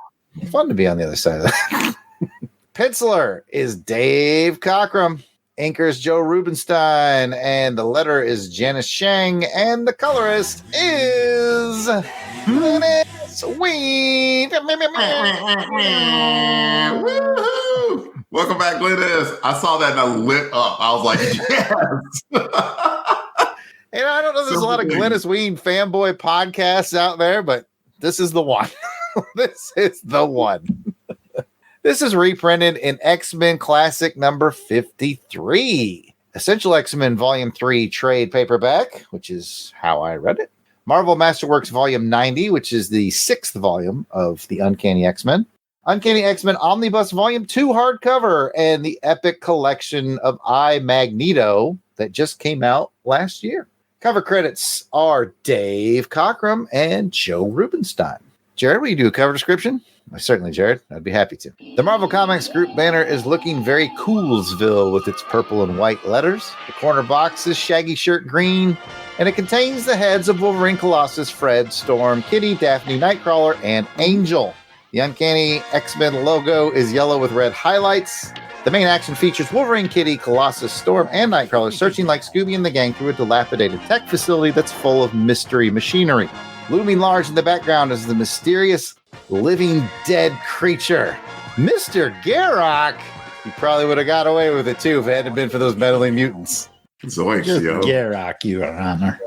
Fun to be on the other side of that. Penciler is Dave Cockrum. Inker is Joe Rubenstein, and the letter is Janice Shang, and the colorist is Dennis Weed. Welcome back, Glennis. I saw that and I lit up. I was like, yes. And I don't know, there's a lot of Glennis Weed fanboy podcasts out there, but this is the one. This is the one. This is reprinted in X-Men Classic number 53. Essential X-Men Volume 3 trade paperback, which is how I read it. Marvel Masterworks Volume 90, which is the 6th volume of the Uncanny X-Men. Uncanny X-Men Omnibus Volume 2 hardcover, and the epic collection of I, Magneto that just came out last year. Cover credits are Dave Cockrum and Joe Rubenstein. Jared, will you do a cover description? Certainly, Jared. I'd be happy to. The Marvel Comics group banner is looking very Coolsville with its purple and white letters. The corner box is shaggy shirt green, and it contains the heads of Wolverine, Colossus, Fred, Storm, Kitty, Daphne, Nightcrawler, and Angel. The Uncanny X-Men logo is yellow with red highlights. The main action features Wolverine, Kitty, Colossus, Storm, and Nightcrawler searching like Scooby and the gang through a dilapidated tech facility that's full of mystery machinery. Looming large in the background is the mysterious living dead creature, Mr. Garrock. He probably would have got away with it too if it hadn't been for those meddling mutants. Zoinks, Just yo. Garrock, Your Honor.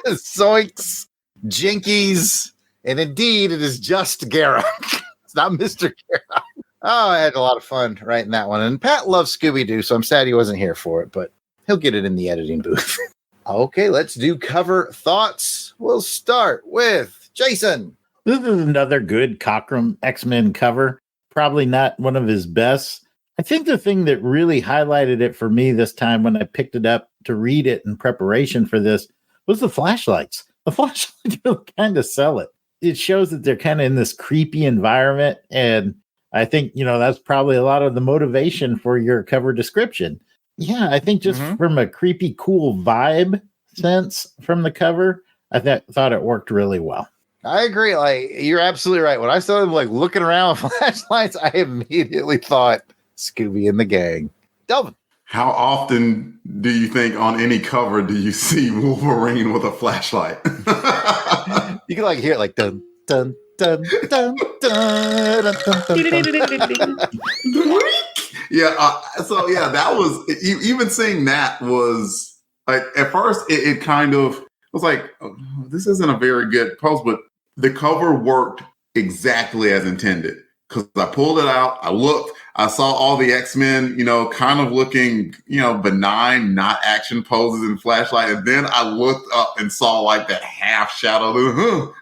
Zoinks, jinkies, and indeed it is just Garrock. It's not Mr. Garrock. Oh, I had a lot of fun writing that one. And Pat loves Scooby-Doo, so I'm sad he wasn't here for it, but he'll get it in the editing booth. Okay, let's do cover thoughts. We'll start with Jason. This is another good Cockrum X-Men cover. Probably not one of his best. I think the thing that really highlighted it for me this time when I picked it up to read it in preparation for this was the flashlights. The flashlights really kind of sell it. It shows that they're kind of in this creepy environment, and I think, that's probably a lot of the motivation for your cover description. Yeah, I think just from a creepy, cool vibe sense from the cover, I thought it worked really well. I agree. Like, you're absolutely right. When I started looking around with flashlights, I immediately thought Scooby and the gang. Delvin. How often do you think on any cover do you see Wolverine with a flashlight? You can hear it dun dun dun dun dun dun dun dun. Yeah. So yeah, that was even seeing that was like at first it kind of was like, oh, this isn't a very good post, but the cover worked exactly as intended because I pulled it out, I looked, I saw all the X-Men, kind of looking, benign, not action poses and flashlight, and then I looked up and saw that half shadow.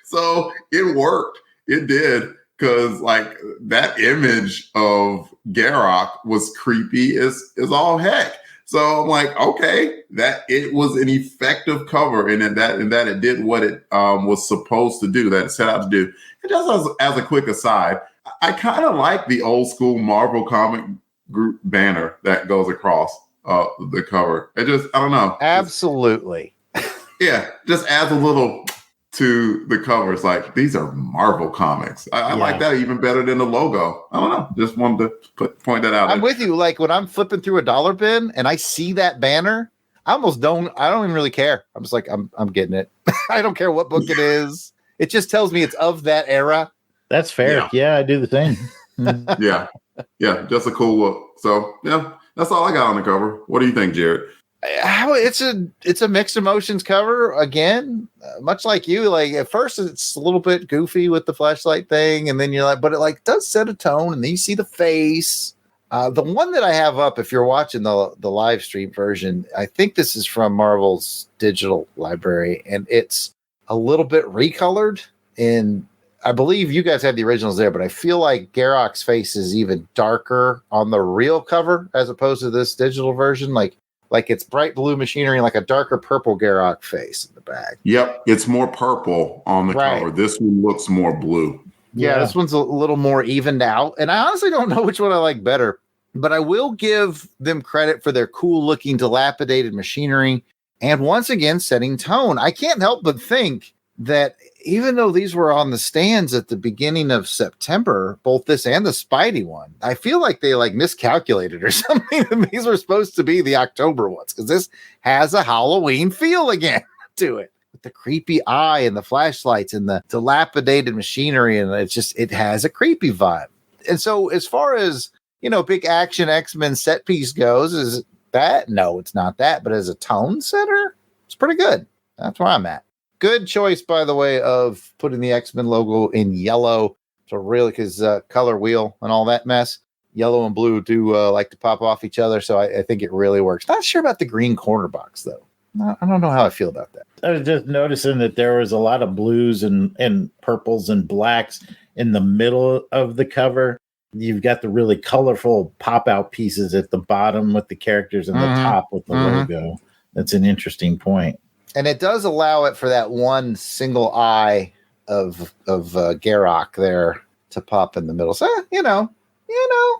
So it worked. It did. Because that image of Garrock was creepy as all heck. So I'm like, okay, that it was an effective cover, and that it did what it was supposed to do, that it set out to do. And just as a quick aside, I kind of like the old school Marvel comic group banner that goes across the cover. I don't know. Absolutely. Yeah, just adds a little to the covers. These are Marvel comics. I like that even better than the logo. I don't know. Just wanted to point that out. I'm with you. When I'm flipping through a dollar bin and I see that banner, I don't even really care. I'm just I'm getting it. I don't care what book it is. It just tells me it's of that era. That's fair. Yeah, I do the same. Yeah. Just a cool look. So yeah, that's all I got on the cover. What do you think, Jared? It's a mixed emotions cover again, much like you. At first it's a little bit goofy with the flashlight thing, and then you're but it does set a tone, and then you see the face. The one that I have up, if you're watching the live stream version, I think this is from Marvel's digital library, and it's a little bit recolored. And I believe you guys have the originals there, but I feel like Garrock's face is even darker on the real cover as opposed to this digital version. Like it's bright blue machinery, like a darker purple Garrock face in the back. Yep, it's more purple on the cover. This one looks more blue. Yeah, this one's a little more evened out. And I honestly don't know which one I like better, but I will give them credit for their cool looking dilapidated machinery and once again setting tone. I can't help but think that even though these were on the stands at the beginning of September, both this and the Spidey one, I feel like they miscalculated or something. These were supposed to be the October ones because this has a Halloween feel again to it, with the creepy eye and the flashlights and the dilapidated machinery, and it has a creepy vibe. And so as far as big action X-Men set piece goes, is it that? No, it's not that, but as a tone setter, it's pretty good. That's where I'm at. Good choice, by the way, of putting the X-Men logo in yellow. So really, because color wheel and all that mess, yellow and blue do like to pop off each other. So I think it really works. Not sure about the green corner box, though. I don't know how I feel about that. I was just noticing that there was a lot of blues and purples and blacks in the middle of the cover. You've got the really colorful pop-out pieces at the bottom with the characters and the top with the logo. That's an interesting point. And it does allow it for that one single eye of Garrock there to pop in the middle. So,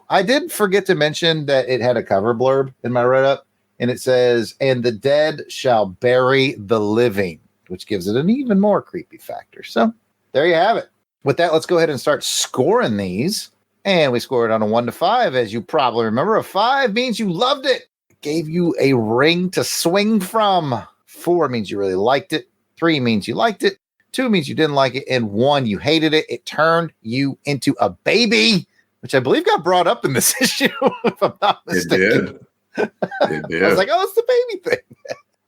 I did forget to mention that it had a cover blurb in my write-up, and it says, "And the dead shall bury the living," which gives it an even more creepy factor. So there you have it. With that, let's go ahead and start scoring these. And we scored on a 1 to 5, as you probably remember. A 5 means you loved it. It gave you a ring to swing from. 4 means you really liked it. 3 means you liked it. 2 means you didn't like it. And 1, you hated it. It turned you into a baby, which I believe got brought up in this issue, if I'm not mistaken. It did. I was like, oh, it's the baby thing.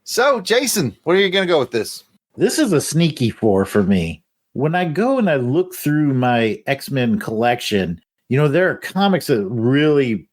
So, Jason, where are you going to go with this? This is a sneaky 4 for me. When I go and I look through my X-Men collection, there are comics that really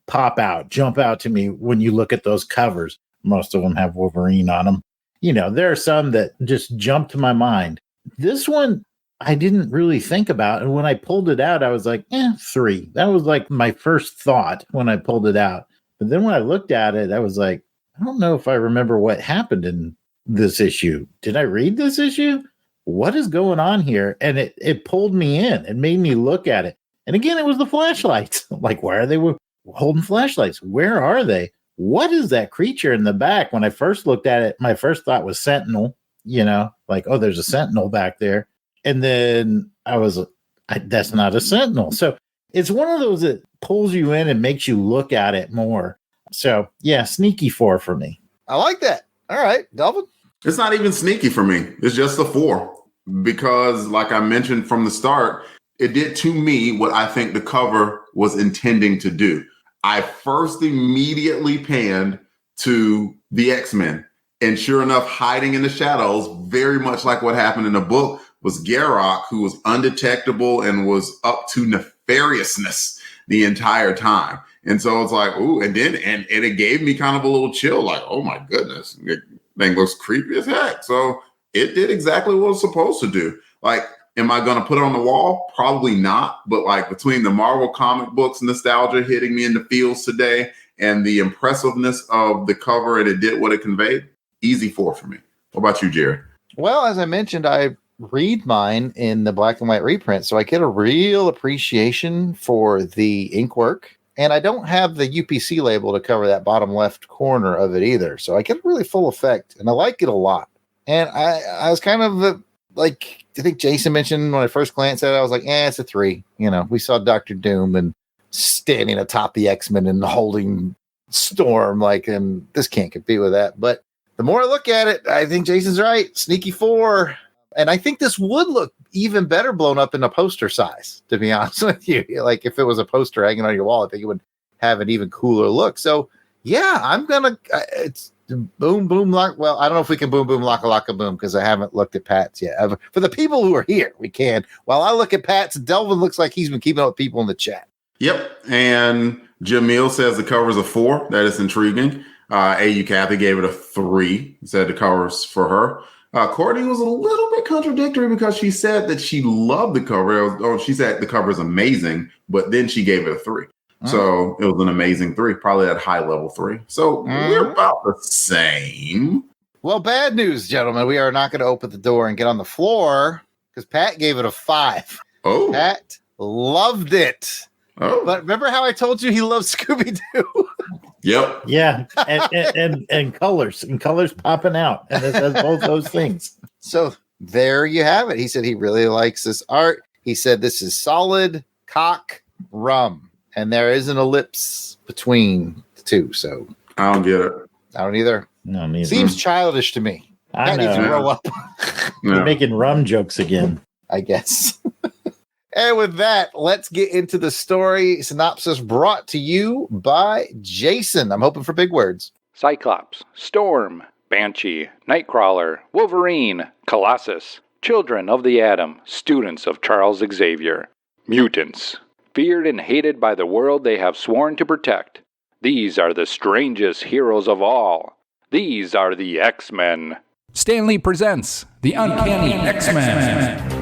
jump out to me when you look at those covers. Most of them have Wolverine on them. There are some that just jump to my mind. This one, I didn't really think about. And when I pulled it out, I was like, 3. That was like my first thought when I pulled it out. But then when I looked at it, I was like, I don't know if I remember what happened in this issue. Did I read this issue? What is going on here? And it pulled me in. It made me look at it. And again, it was the flashlights. Like, why are they holding flashlights? Where are they? What is that creature in the back? When I first looked at it, my first thought was Sentinel, like, oh, there's a Sentinel back there. And then I was, that's not a Sentinel. So it's one of those that pulls you in and makes you look at it more. So, yeah, sneaky 4 for me. I like that. All right, Delvin? It's not even sneaky for me. It's just a 4 because, like I mentioned from the start, it did to me what I think the cover was intending to do. I first immediately panned to the X-Men. And sure enough, hiding in the shadows, very much like what happened in the book, was Garrock, who was undetectable and was up to nefariousness the entire time. And so it's like, ooh, and it gave me kind of a little chill, like, oh my goodness, it thing looks creepy as heck. So it did exactly what it was supposed to do. Like, am I going to put it on the wall? Probably not. But like between the Marvel comic books nostalgia hitting me in the feels today and the impressiveness of the cover and it did what it conveyed, easy 4 for me. What about you, Jerry? Well, as I mentioned, I read mine in the black and white reprint, so I get a real appreciation for the ink work. And I don't have the UPC label to cover that bottom left corner of it either. So I get a really full effect, and I like it a lot. And I was kind of like, I think Jason mentioned when I first glanced at it, I was like, it's a 3. We saw Dr. Doom and standing atop the X-Men and holding Storm, and this can't compete with that. But the more I look at it, I think Jason's right. Sneaky 4. And I think this would look even better blown up in a poster size, to be honest with you. Like if it was a poster hanging on your wall, I think it would have an even cooler look. So yeah, I'm going to, it's boom, boom, lock. Well, I don't know if we can boom, boom, lock, a boom, because I haven't looked at Pat's yet. For the people who are here, we can. While I look at Pat's, Delvin looks like he's been keeping up with people in the chat. Yep. And Jamil says the cover's a 4. That is intriguing. AU Kathy gave it a 3. Said the cover's for her. Courtney was a little bit contradictory because she said that she loved the cover. She said the cover is amazing, but then she gave it a 3. So it was an amazing 3, probably at high level 3. So we're about the same. Well, bad news, gentlemen. We are not going to open the door and get on the floor because Pat gave it a 5. Oh, Pat loved it. Oh, but remember how I told you he loves Scooby-Doo? Yep. Yeah, and colors popping out, and it does both those things. So there you have it. He said he really likes this art. He said this is solid cock rum, and there is an ellipse between the two. So I don't get it. I don't either. No, neither. Seems childish to me. I know. Needs to grow up. You're making rum jokes again, I guess. And with that, let's get into the story synopsis brought to you by Jason. I'm hoping for big words. Cyclops, Storm, Banshee, Nightcrawler, Wolverine, Colossus, Children of the Atom, students of Charles Xavier. Mutants, feared and hated by the world they have sworn to protect. These are the strangest heroes of all. These are the X-Men. Stan Lee presents the Uncanny X-Men.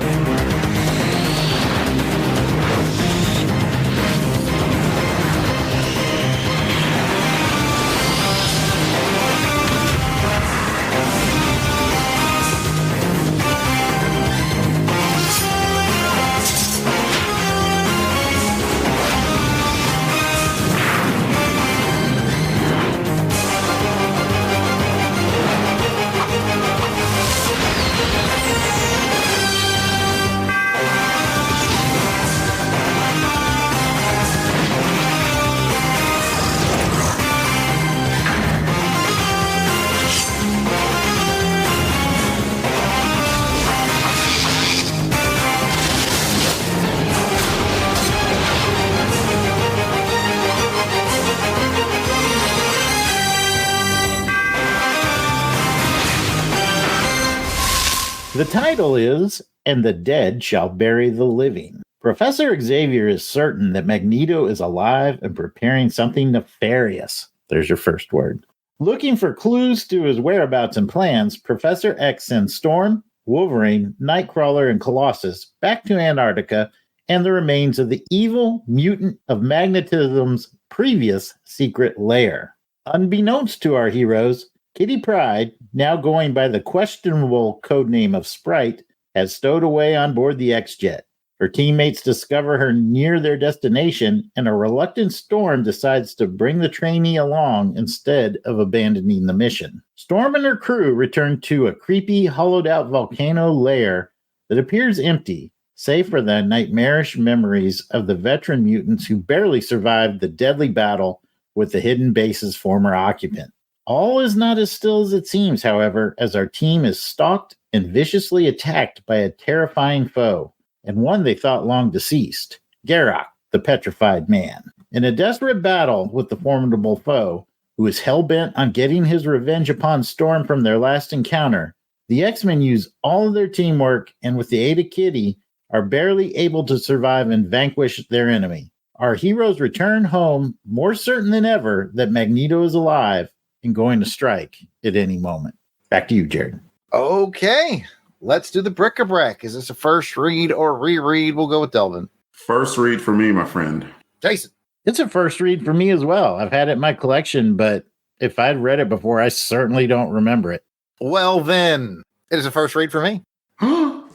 The title is And the Dead Shall Bury the Living. Professor Xavier is certain that Magneto is alive and preparing something nefarious. There's your first word. Looking for clues to his whereabouts and plans, Professor X sends Storm, Wolverine, Nightcrawler, and Colossus back to Antarctica and the remains of the evil mutant of magnetism's previous secret lair. Unbeknownst to our heroes, Kitty Pryde, now going by the questionable codename of Sprite, has stowed away on board the X-Jet. Her teammates discover her near their destination, and a reluctant Storm decides to bring the trainee along instead of abandoning the mission. Storm and her crew return to a creepy, hollowed-out volcano lair that appears empty, save for the nightmarish memories of the veteran mutants who barely survived the deadly battle with the hidden base's former occupant. All is not as still as it seems, however, as our team is stalked and viciously attacked by a terrifying foe, and one they thought long deceased, Garrock, the Petrified Man. In a desperate battle with the formidable foe, who is hell-bent on getting his revenge upon Storm from their last encounter, the X-Men use all of their teamwork and with the aid of Kitty, are barely able to survive and vanquish their enemy. Our heroes return home more certain than ever that Magneto is alive and going to strike at any moment. Back to you, Jared. Okay, let's do the bric-a-brac. Is this a first read or reread? We'll go with Delvin. First read for me, my friend. Jason. It's a first read for me as well. I've had it in my collection, but if I'd read it before, I certainly don't remember it. Well, then, it is a first read for me.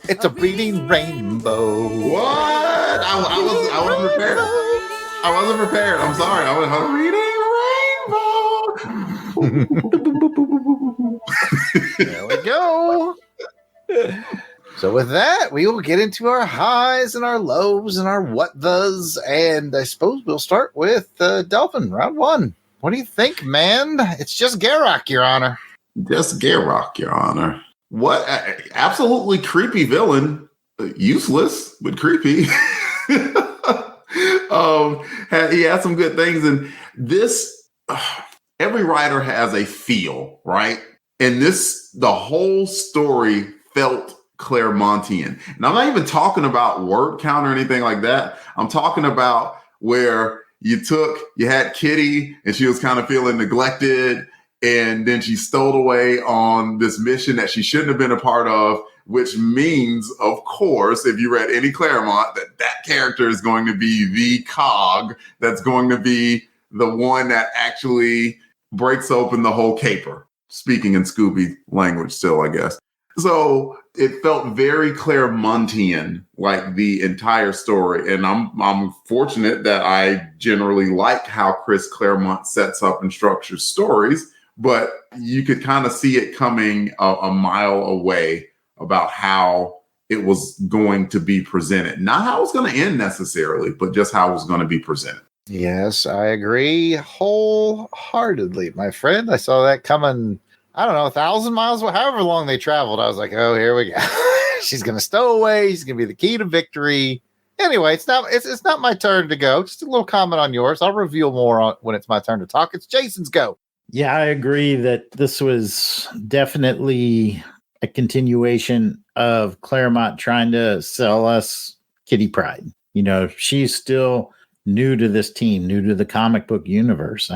It's a bleeding rainbow. What? I wasn't prepared. I wasn't prepared. I'm sorry. I was reading rainbow. There we go. So with that, we will get into our highs and our lows and our what-thes. And I suppose we'll start with Delvin, round one. What do you think, man? It's just Garrock, Your Honor. Just Garrock, Your Honor. What? Absolutely creepy villain. Useless, but creepy. He had some good things. And this, every writer has a feel, right? And the whole story felt Claremontian. And I'm not even talking about word count or anything like that. I'm talking about where you had Kitty and she was kind of feeling neglected. And then she stowed away on this mission that she shouldn't have been a part of, which means, of course, if you read any Claremont, that character is going to be the cog that's going to be the one that actually breaks open the whole caper. Speaking in Scooby language still, I guess. So it felt very Claremontian, like the entire story. And I'm fortunate that I generally like how Chris Claremont sets up and structures stories. But you could kind of see it coming a mile away about how it was going to be presented. Not how it was going to end necessarily, but just how it was going to be presented. Yes, I agree wholeheartedly, my friend. I saw that coming, I don't know, 1,000 miles, however long they traveled. I was like, oh, here we go. She's going to stow away. She's going to be the key to victory. Anyway, it's not my turn to go. Just a little comment on yours. I'll reveal more when it's my turn to talk. It's Jason's go. Yeah, I agree that this was definitely a continuation of Claremont trying to sell us Kitty Pryde. You know, she's still new to this team, new to the comic book universe.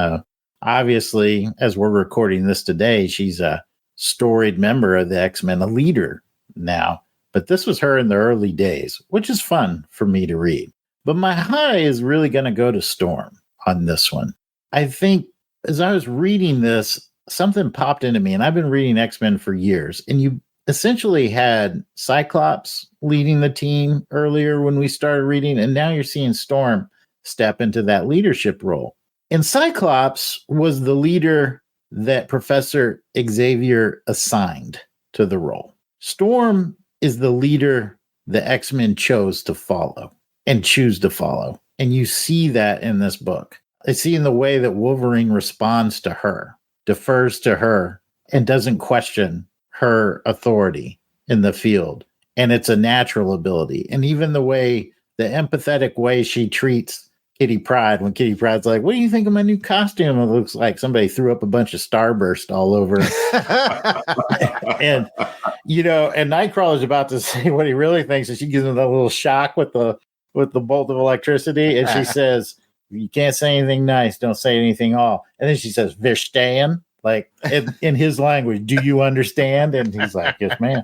Obviously, as we're recording this today, she's a storied member of the X-Men, a leader now. But this was her in the early days, which is fun for me to read. But my high is really going to go to Storm on this one. I think as I was reading this, something popped into me, and I've been reading X-Men for years, and you essentially had Cyclops leading the team earlier when we started reading, and now you're seeing Storm step into that leadership role. And Cyclops was the leader that Professor Xavier assigned to the role. Storm is the leader the X-Men chose to follow and choose to follow. And you see that in this book. I see in the way that Wolverine responds to her, defers to her, and doesn't question her authority in the field. And it's a natural ability. And even the empathetic way she treats Kitty Pryde, when Kitty Pryde's like, what do you think of my new costume? It looks like somebody threw up a bunch of Starburst all over. And And Nightcrawler's about to say what he really thinks, and she gives him that little shock with the bolt of electricity, and she says, "You can't say anything nice. Don't say anything all." And then she says, "Verstehen," like in his language. Do you understand? And he's like, "Yes, ma'am."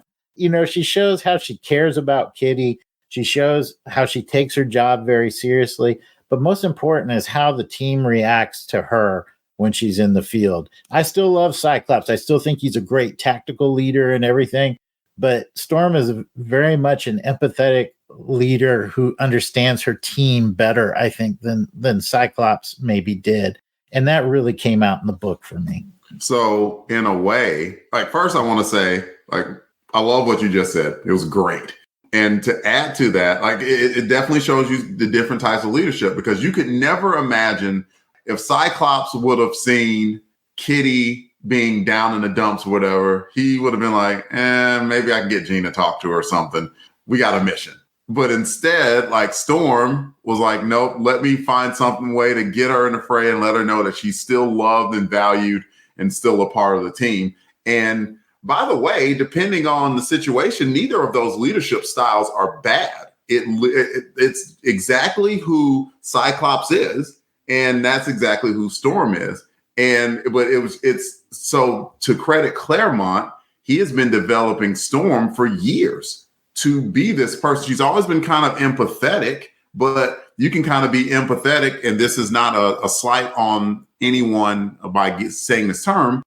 She shows how she cares about Kitty. She shows how she takes her job very seriously. But most important is how the team reacts to her when she's in the field. I still love Cyclops. I still think he's a great tactical leader and everything. But Storm is very much an empathetic leader who understands her team better, I think, than Cyclops maybe did. And that really came out in the book for me. So in a way, first I want to say, I love what you just said. It was great. And to add to that, it definitely shows you the different types of leadership, because you could never imagine if Cyclops would have seen Kitty being down in the dumps or whatever, he would have been like, maybe I can get Jean to talk to her or something. We got a mission. But instead, Storm was like, nope, let me find something way to get her in the fray and let her know that she's still loved and valued and still a part of the team. And by the way, depending on the situation, neither of those leadership styles are bad. It's exactly who Cyclops is, and that's exactly who Storm is. But it's so, to credit Claremont, he has been developing Storm for years to be this person. She's always been kind of empathetic, but you can kind of be empathetic, and this is not a slight on anyone by saying this term.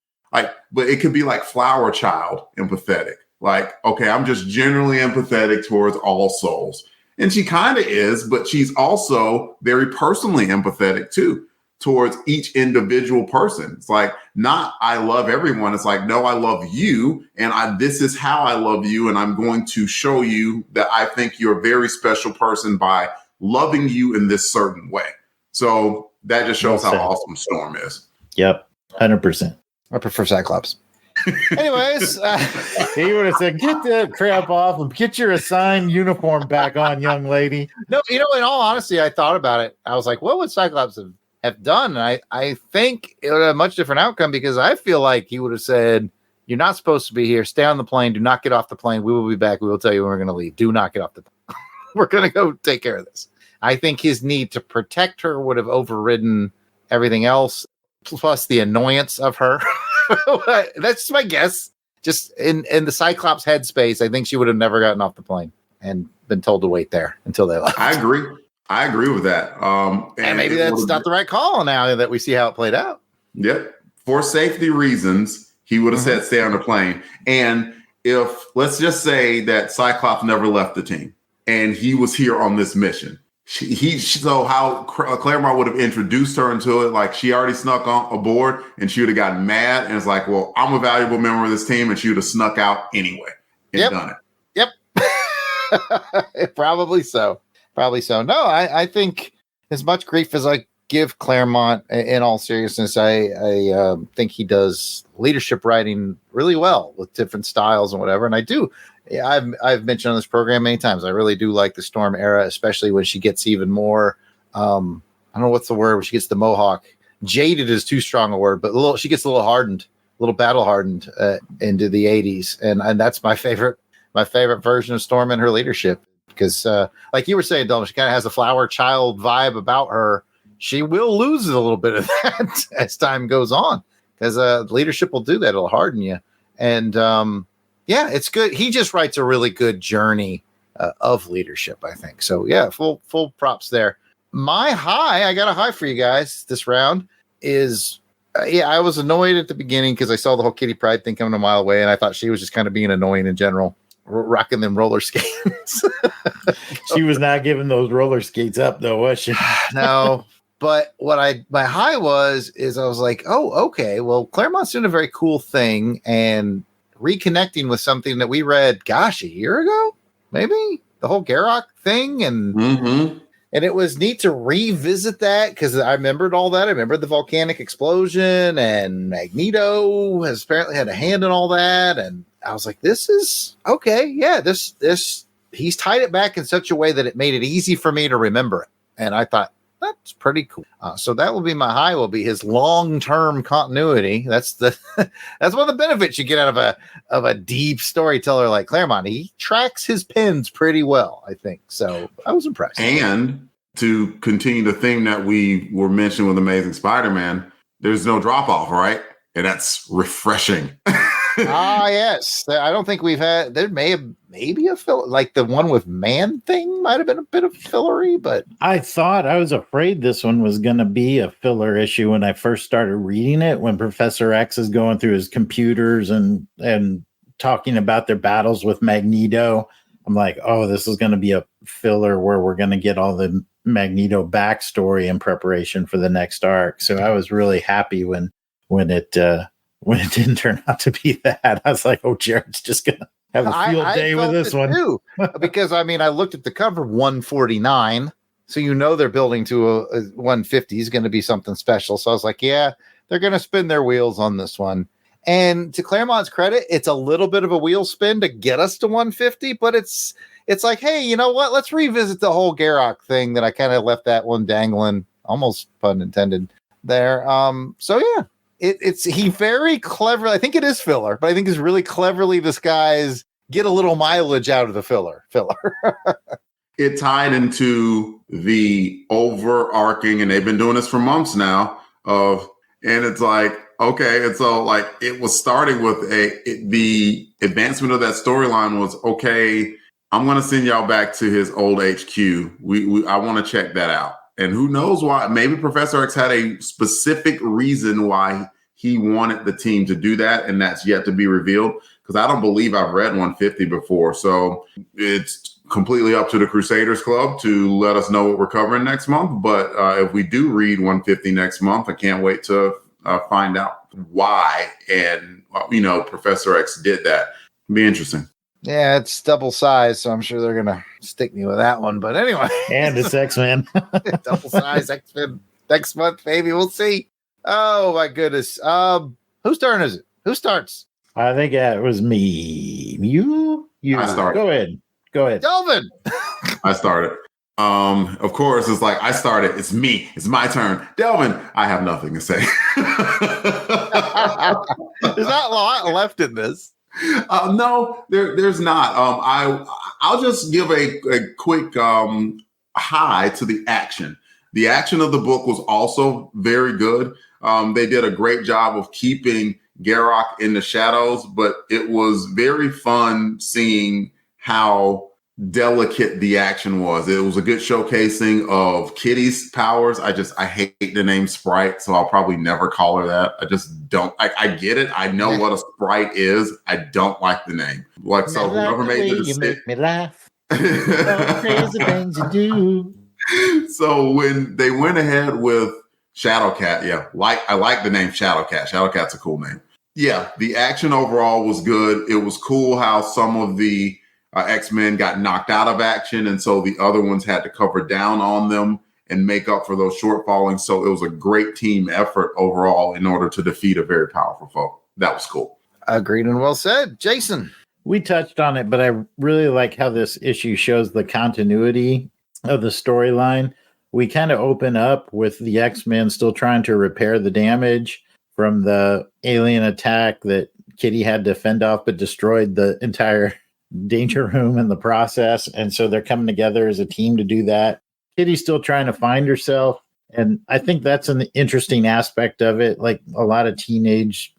But it could be like Flower Child empathetic. Okay, I'm just generally empathetic towards all souls. And she kind of is, but she's also very personally empathetic too, towards each individual person. It's not I love everyone. It's no, I love you. And this is how I love you. And I'm going to show you that I think you're a very special person by loving you in this certain way. So that just shows how awesome Storm is. Yep, 100%. I prefer Cyclops. Anyways, he would have said, "Get that crap off and get your assigned uniform back on, young lady." No, in all honesty, I thought about it. I was like, what would Cyclops have done? And I think it would have a much different outcome, because I feel like he would have said, "You're not supposed to be here. Stay on the plane. Do not get off the plane. We will be back. We will tell you when we're going to leave. Do not get off the plane. We're going to go take care of this." I think his need to protect her would have overridden everything else, plus the annoyance of her. That's just my guess. Just in the Cyclops headspace, I think she would have never gotten off the plane and been told to wait there until they left. I agree with that. And maybe that's not the right call now that we see how it played out. Yep. For safety reasons, he would have said stay on the plane. And if, let's just say that Cyclops never left the team and he was here on this mission, so how Claremont would have introduced her into it, she already snuck aboard, and she would have gotten mad and it's well, I'm a valuable member of this team, and she would have snuck out anyway and done it. Yep. Probably so. No, I think as much grief as I give Claremont, in all seriousness, I think he does leadership writing really well with different styles and whatever. And I do. I've mentioned on this program many times, I really do like the Storm era, especially when she gets even more, I don't know what's the word, when she gets the mohawk. Jaded is too strong a word, but she gets a little hardened, a little battle hardened into the 80s. And that's my favorite version of Storm and her leadership. Because like you were saying, Dalton, she kind of has a Flower Child vibe about her. She will lose a little bit of that as time goes on, because leadership will do that. It'll harden you. And yeah, it's good. He just writes a really good journey of leadership, I think. So yeah, full props there. My high, I got a high for you guys this round, is I was annoyed at the beginning because I saw the whole Kitty Pryde thing coming a mile away, and I thought she was just kind of being annoying in general, rocking them roller skates. She was not giving those roller skates up, though, was she? No. But my high is I was like, oh, okay, well, Claremont's doing a very cool thing and reconnecting with something that we read, a year ago, maybe, the whole Garrock thing. And and it was neat to revisit that, because I remembered all that. I remembered the volcanic explosion, and Magneto has apparently had a hand in all that. And I was like, this is okay. Yeah, this he's tied it back in such a way that it made it easy for me to remember it. And I thought, that's pretty cool. So that will be my high. Will be his long-term continuity. That's one of the benefits you get out of a deep storyteller like Claremont. He tracks his pens pretty well, I think. So I was impressed. And to continue the theme that we were mentioning with Amazing Spider-Man, there's no drop off, right? And that's refreshing. Yes. I don't think we've had, there maybe a filler, like the one with Man Thing might have been a bit of fillery, but I was afraid this one was going to be a filler issue when I first started reading it, when Professor X is going through his computers and talking about their battles with Magneto. I'm like, oh, this is going to be a filler where we're going to get all the Magneto backstory in preparation for the next arc. So I was really happy when it didn't turn out to be that. I was like, oh, Jared's just going to have a field day with this one. Too, because, I mean, I looked at the cover, 149. So, they're building to a 150 is going to be something special. So I was like, yeah, they're going to spin their wheels on this one. And to Claremont's credit, it's a little bit of a wheel spin to get us to 150, but it's like, hey, you know what? Let's revisit the whole Garrock thing that I kind of left that one dangling, almost pun intended there. So yeah. He very clever. I think it is filler, but I think it's really cleverly disguised. Get a little mileage out of the filler. It tied into the overarching, and they've been doing this for months now. And it's like, okay, and so like it was starting with the advancement of that storyline was okay. I'm going to send y'all back to his old HQ. I want to check that out. And who knows why? Maybe Professor X had a specific reason why he wanted the team to do that, and that's yet to be revealed. Because I don't believe I've read 150 before, so it's completely up to the Crusaders Club to let us know what we're covering next month. But if we do read 150 next month, I can't wait to find out why and Professor X did that. It'll be interesting. Yeah, it's double size, so I'm sure they're gonna stick me with that one. But anyway, and it's X-Men, double size X-Men next month, baby. We'll see. Oh my goodness. Whose turn is it? Who starts? I think it was me. You. I started. Go ahead, Delvin. I started. Of course, it's like I started. It's me. It's my turn. Delvin, I have nothing to say. There's not a lot left in this. No, there's not. I'll just give a quick high to the action. The action of the book was also very good. They did a great job of keeping Garrock in the shadows, but it was very fun seeing how delicate the action was. It was a good showcasing of Kitty's powers. I hate the name Sprite, so I'll probably never call her that. I just don't. I get it. I know what a Sprite is. I don't like the name. Like, so whoever made the decision, you make me laugh. All crazy things you do. So when they went ahead with Shadowcat, I like the name Shadowcat. Shadowcat's a cool name. Yeah, the action overall was good. It was cool how some of the X-Men got knocked out of action, and so the other ones had to cover down on them and make up for those shortfalls. So it was a great team effort overall in order to defeat a very powerful foe. That was cool. Agreed and well said. Jason. We touched on it, but I really like how this issue shows the continuity of the storyline. We kind of open up with the X-Men still trying to repair the damage from the alien attack that Kitty had to fend off, but destroyed the entire danger room in the process. And so they're coming together as a team to do that. Kitty's still trying to find herself. And I think that's an interesting aspect of it. Like a lot of teenagers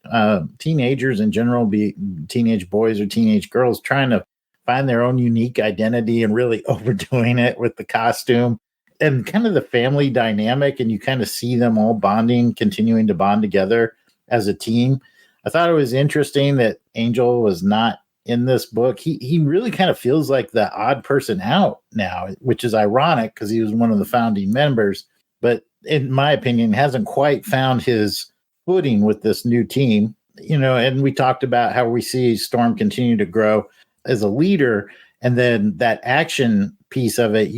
in general, be teenage boys or teenage girls, trying to find their own unique identity and really overdoing it with the costume and kind of the family dynamic. And you kind of see them all continuing to bond together as a team. I thought it was interesting that Angel was not in this book. He really kind of feels like the odd person out now, which is ironic because he was one of the founding members, but in my opinion, hasn't quite found his footing with this new team. And we talked about how we see Storm continue to grow as a leader, and then that action piece of it,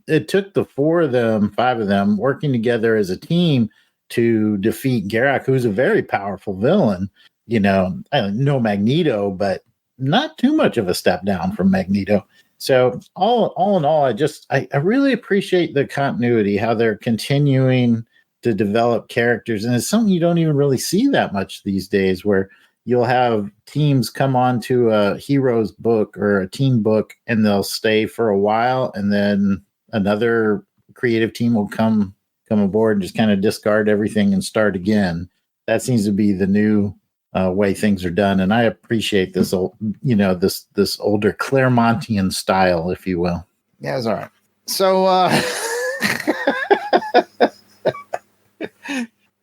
it took the 5 of them working together as a team to defeat Garrock, who's a very powerful villain. I don't know Magneto, but not too much of a step down from Magneto. So all in all, I really appreciate the continuity, how they're continuing to develop characters. And it's something you don't even really see that much these days, where you'll have teams come on to a hero's book or a team book and they'll stay for a while, and then another creative team will come aboard and just kind of discard everything and start again. That seems to be the new way things are done, and I appreciate this old, this older Claremontian style, if you will. Yeah, it's all right. So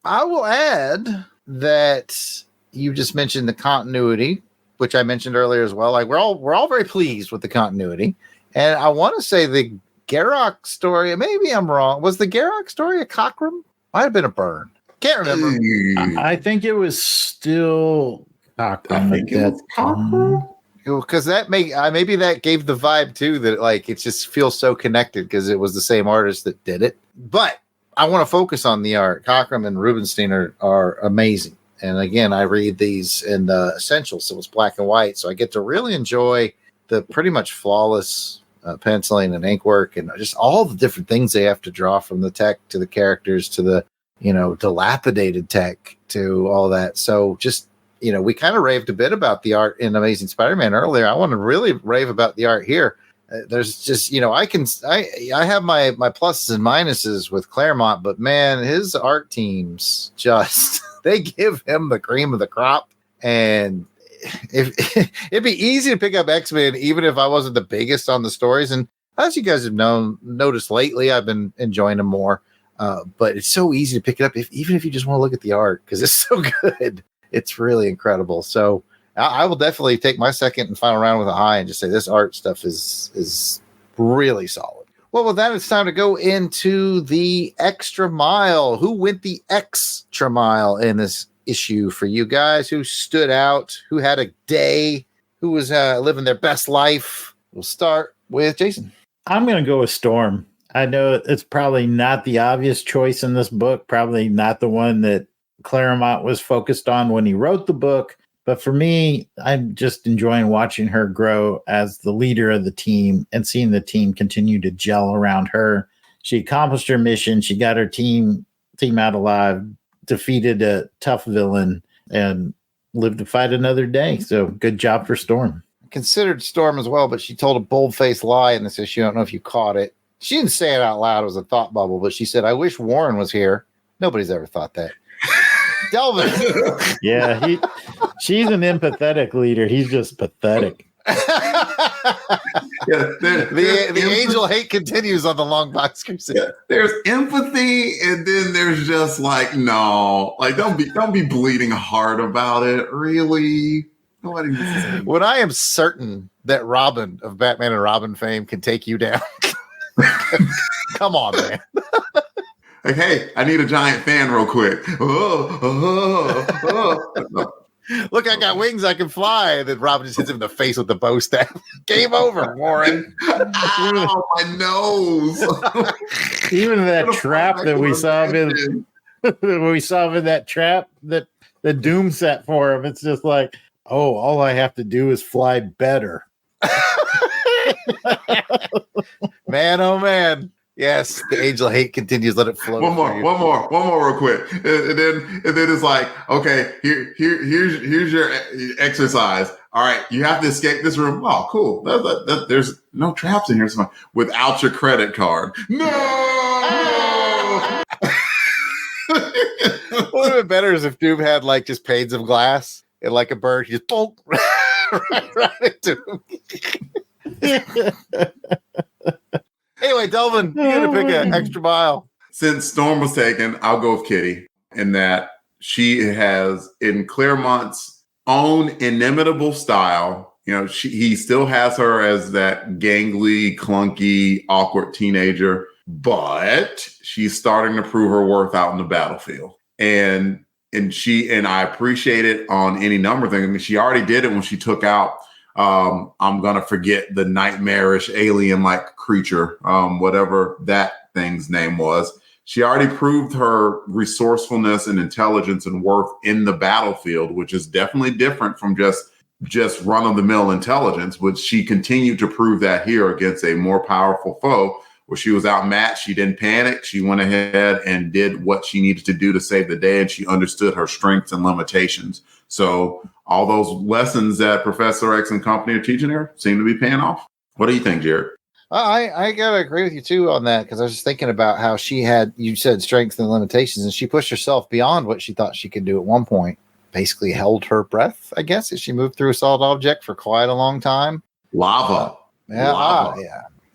I will add that you just mentioned the continuity, which I mentioned earlier as well. Like we're all very pleased with the continuity, and I want to say the Garrock story. Maybe I'm wrong. Was the Garrock story a Cockrum? Might have been a Burn. Can't remember. I think it was still Cockrum. Because that maybe that gave the vibe too, that like it just feels so connected because it was the same artist that did it. But I want to focus on the art. Cockrum and Rubenstein are amazing. And again, I read these in the essentials, so it's black and white, so I get to really enjoy the pretty much flawless penciling and ink work and just all the different things they have to draw, from the tech to the characters to the dilapidated tech to all that. So just, we kind of raved a bit about the art in Amazing Spider-Man earlier. I want to really rave about the art here. There's just, I have my pluses and minuses with Claremont, but man, his art teams just, they give him the cream of the crop. And if it'd be easy to pick up X-Men, even if I wasn't the biggest on the stories. And as you guys have noticed lately, I've been enjoying them more. But it's so easy to pick it up, even if you just want to look at the art, because it's so good. It's really incredible. So I will definitely take my second and final round with a high and just say this art stuff is really solid. Well, with that, it's time to go into the extra mile. Who went the extra mile in this issue for you guys? Who stood out? Who had a day? Who was living their best life? We'll start with Jason. I'm going to go with Storm. I know it's probably not the obvious choice in this book, probably not the one that Claremont was focused on when he wrote the book. But for me, I'm just enjoying watching her grow as the leader of the team and seeing the team continue to gel around her. She accomplished her mission. She got her team out alive, defeated a tough villain, and lived to fight another day. So good job for Storm. Considered Storm as well, but she told a bold-faced lie in this issue. I don't know if you caught it. She didn't say it out loud. It was a thought bubble, but she said, I wish Warren was here. Nobody's ever thought that. Delvin. Yeah, she's an empathetic leader. He's just pathetic. The angel hate continues on the LONGBOX CRUSADE. Yeah, there's empathy, and then there's just like, no, like don't be bleeding heart about it. Really? Nobody needs to say. When I am certain that Robin of Batman and Robin fame can take you down. Come on, man. Like, hey, I need a giant fan real quick. Look, I got wings, I can fly. And then Robin just hits him in the face with the bow staff. Game over, Warren. Ow, my nose. Even that trap that we saw him in, when we saw him in that trap that the Doom set for him, it's just like, oh, all I have to do is fly better. Man, oh man. Yes, the angel hate continues. Let it flow. One more real quick. And then it's like, okay, here's your exercise. All right, you have to escape this room. Oh, cool. There's no traps in here. Without your credit card. No. What would have been better is if Doom had like just panes of glass and like a bird, he just bonk right into him. Anyway, Delvin, you got to pick an extra mile. Since Storm was taken, I'll go with Kitty, in that she has, in Claremont's own inimitable style, he still has her as that gangly, clunky, awkward teenager, but she's starting to prove her worth out in the battlefield. And I appreciate it on any number of things. I mean, she already did it when she took out I'm going to forget the nightmarish alien-like creature, whatever that thing's name was. She already proved her resourcefulness and intelligence and worth in the battlefield, which is definitely different from just just run-of-the-mill intelligence, but she continued to prove that here against a more powerful foe where she was outmatched. She didn't panic. She went ahead and did what she needed to do to save the day, and she understood her strengths and limitations. So all those lessons that Professor X and company are teaching her seem to be paying off. What do you think, Jared? I gotta agree with you too on that, because I was just thinking about how she had, you said, strengths and limitations, and she pushed herself beyond what she thought she could do at one point. Basically held her breath, I guess, as she moved through a solid object for quite a long time. Lava.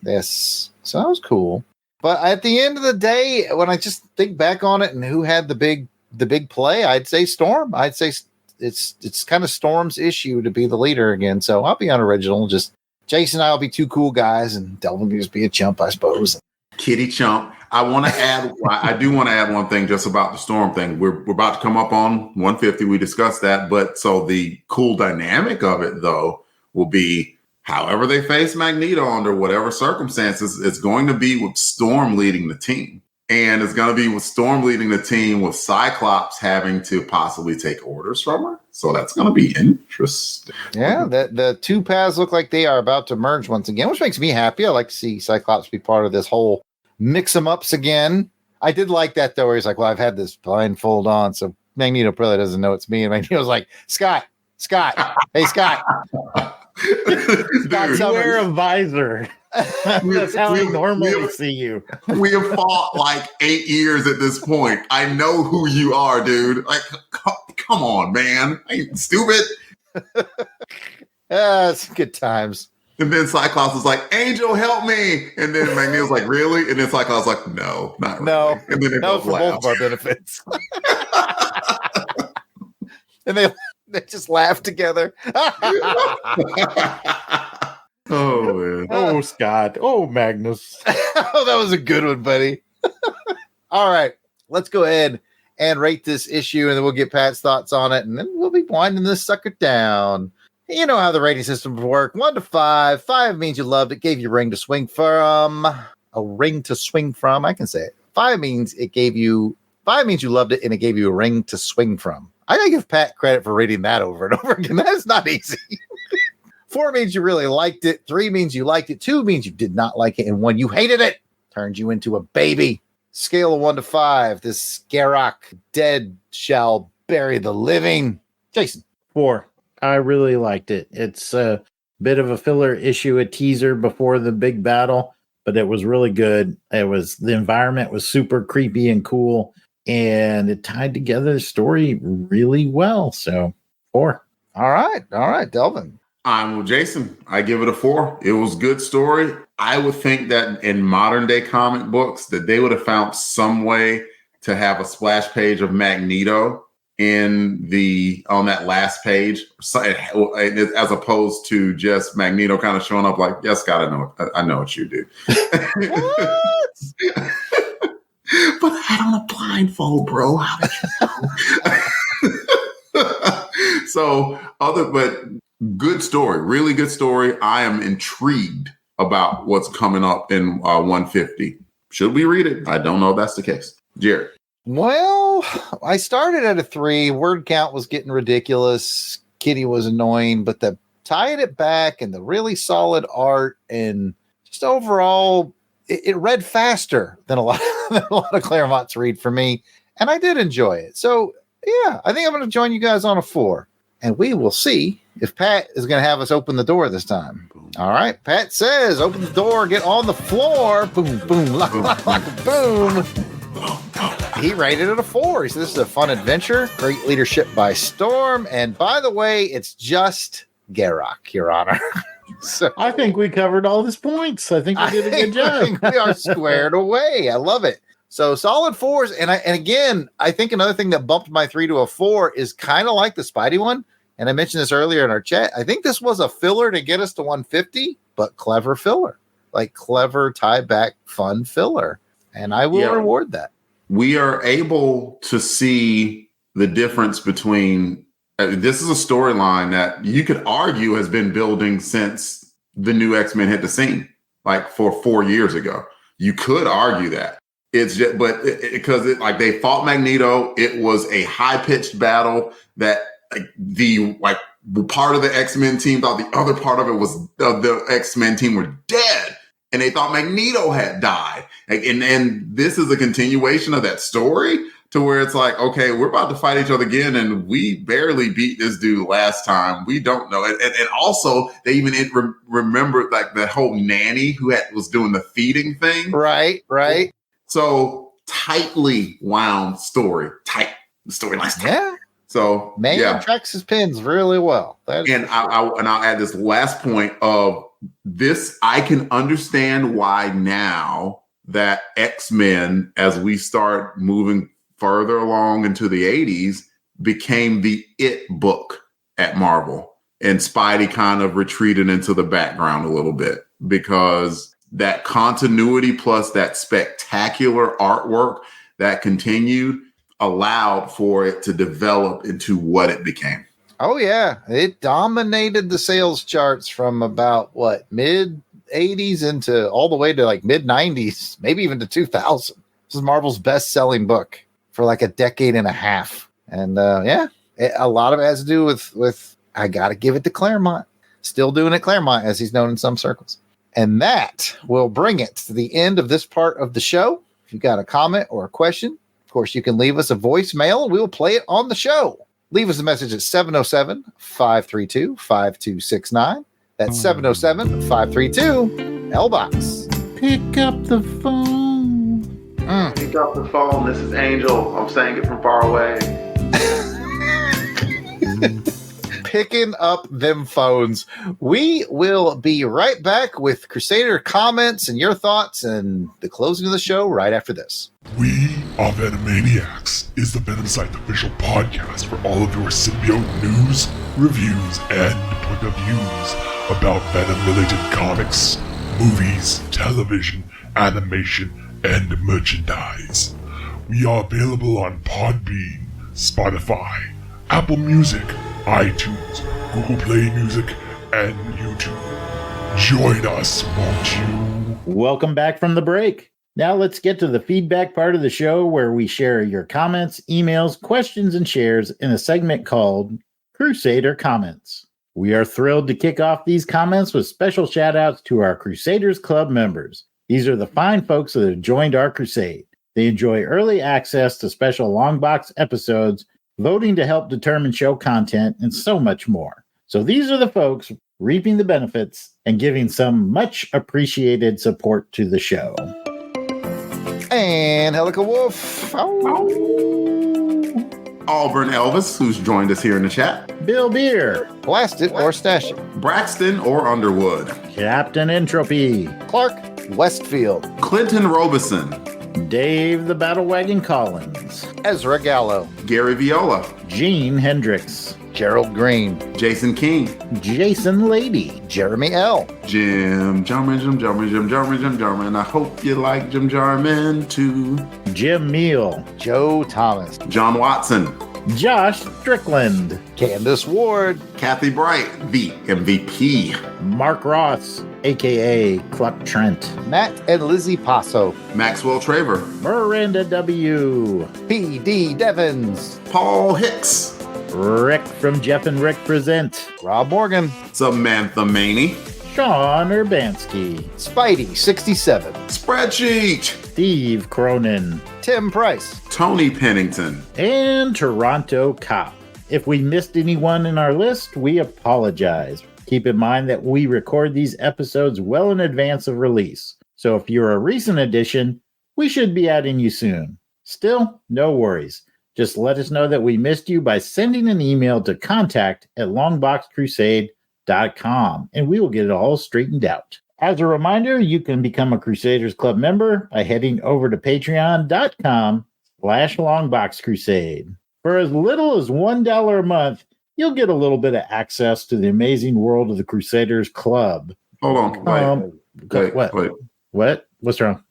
Yes. So that was cool. But at the end of the day, when I just think back on it and who had the big play, I'd say Storm. I'd say it's kind of Storm's issue to be the leader again. So I'll be unoriginal. Just Jason and I'll be two cool guys, and Delvin can just be a chump, I suppose. Kitty chump. I want to add. I do want to add one thing just about the Storm thing. We're about to come up on 150. We discussed that, but so the cool dynamic of it though will be however they face Magneto under whatever circumstances. It's going to be with Storm leading the team, and it's going to be with Storm leading the team with Cyclops having to possibly take orders from her. So that's going to be interesting. Yeah, the two paths look like they are about to merge once again, which makes me happy. I like to see Cyclops be part of this whole mix 'em ups again. I did like that though, where he's like, well, I've had this blindfold on, so Magneto probably doesn't know it's me. And Magneto's like, Scott, hey, Scott. Scott, wear a visor. That's how I normally see you. We have fought like 8 years at this point. I know who you are, dude. Like, come on, man. I ain't stupid. It's good times. And then Cyclops was like, Angel, help me. And then Magneto's like, really? And then Cyclops was like, no, not really. No. And then No, for both of our benefits. And they just laugh together. Oh, man. Oh, Scott. Oh, Magnus. Oh, that was a good one, buddy. All right. Let's go ahead and rate this issue, and then we'll get Pat's thoughts on it, and then we'll be winding this sucker down. You know how the rating system works. 1 to 5. 5 means you loved it, gave you a ring to swing from. A ring to swing from. I can say it. 5 means you loved it, and it gave you a ring to swing from. I gotta give Pat credit for reading that over and over again. That's not easy. 4 means you really liked it. 3 means you liked it. 2 means you did not like it. And 1, you hated it. Turned you into a baby. Scale of 1 to 5. This Garrock dead shall bury the living. Jason. 4. I really liked it. It's a bit of a filler issue, a teaser before the big battle, but it was really good. The environment was super creepy and cool, and it tied together the story really well. So 4. All right, Delvin. I'm with Jason. I give it a 4. It was a good story. I would think that in modern day comic books that they would have found some way to have a splash page of Magneto on that last page, as opposed to just Magneto kind of showing up like, yes, Scott, I know what you do. What? But I had on a blindfold, bro. How did you know? But good story, really good story. I am intrigued about what's coming up in 150. Should we read it? I don't know if that's the case. Jared. Well, I started at a 3. Word count was getting ridiculous. Kitty was annoying, but the tying it back and the really solid art and just overall, it read faster than a lot of Claremont's read for me, and I did enjoy it. So yeah, I think I'm going to join you guys on a 4, and we will see if Pat is going to have us open the door this time. All right, Pat says, open the door, get on the floor, boom, boom, lock, boom. He rated it a 4. He said, this is a fun adventure, great leadership by Storm, and by the way, it's just Garrock, Your Honor. So I think we covered all his points. I think we did a good job. I think we are squared away. I love it. So solid 4s. And again, I think another thing that bumped my 3 to a 4 is kind of like the Spidey one. And I mentioned this earlier in our chat. I think this was a filler to get us to 150, but clever filler, like clever tie back, fun filler. And I will reward that. We are able to see the difference between this is a storyline that you could argue has been building since the new X-Men hit the scene, like for 4 years ago. You could argue that. It's just, but because they fought Magneto, it was a high-pitched battle that the part of the X-Men team thought the other part of it was the X-Men team were dead, and they thought Magneto had died. And this is a continuation of that story to where it's like, okay, we're about to fight each other again, and we barely beat this dude last time. We don't know. And also, they even remembered like the whole nanny who was doing the feeding thing. Right. So tightly wound story. Tight. The storyline's tight. Yeah. So Man tracks his pins really well. I'll add this last point of this. I can understand why now that X-Men, as we start moving further along into the 80s, became the it book at Marvel. And Spidey kind of retreated into the background a little bit because that continuity plus that spectacular artwork that continued allowed for it to develop into what it became. Oh, yeah. It dominated the sales charts from about, mid 80s into all the way to like mid 90s, maybe even to 2000. This is Marvel's best-selling book for like a decade and a half. And a lot of it has to do with I got to give it to Claremont. Still doing it Claremont, as he's known in some circles. And that will bring it to the end of this part of the show. If you've got a comment or a question, of course, you can leave us a voicemail and we will play it on the show. Leave us a message at 707-532-5269. That's 707-532-LBOX. Pick up the phone. Pick up the phone. This is Angel. I'm saying it from far away. Picking up them phones. We will be right back with Crusader comments and your thoughts and the closing of the show right after this. We Are Venomaniacs is the Venom Site official podcast for all of your symbiote news, reviews, and point of views about Venom-related comics, movies, television, animation, and merchandise. We are available on Podbean, Spotify, Apple Music, iTunes, Google Play Music, and YouTube. Join us, won't you? Welcome back from the break. Now let's get to the feedback part of the show where we share your comments, emails, questions, and shares in a segment called Crusader Comments. We are thrilled to kick off these comments with special shout-outs to our Crusaders Club members. These are the fine folks that have joined our crusade. They enjoy early access to special Longbox episodes, voting to help determine show content, and so much more. So these are the folks reaping the benefits and giving some much appreciated support to the show. And Helica Wolf. Auburn Elvis, who's joined us here in the chat. Bill Beer. Blast it or stash it. Braxton or Underwood. Captain Entropy. Clark Westfield. Clinton Robeson. Dave the Battle Wagon Collins. Ezra Gallo. Gary Viola. Gene Hendricks. Gerald Green. Jason King. Jason Lady. Jeremy L. Jim Jarman. I hope you like Jim Jarman too. Jim Meal. Joe Thomas. John Watson. Josh Strickland. Candace Ward. Kathy Bright, the MVP. Mark Ross, a.k.a. Cluck Trent. Matt and Lizzie Passo. Maxwell Traver. Miranda W. P.D. Devons. Paul Hicks. Rick from Jeff and Rick Present. Rob Morgan. Samantha Maney. Sean Urbanski. Spidey 67. Spreadsheet. Steve Cronin. Tim Price. Tony Pennington. And Toronto Cop. If we missed anyone in our list, we apologize. Keep in mind that we record these episodes well in advance of release. So if you're a recent addition, we should be adding you soon. Still, no worries. Just let us know that we missed you by sending an email to contact@longboxcrusade.com and we will get it all straightened out. As a reminder, you can become a Crusaders Club member by heading over to patreon.com/longboxcrusade. For as little as $1 a month, you'll get a little bit of access to the amazing world of the Crusaders Club. Hold on. Wait. What? What's wrong?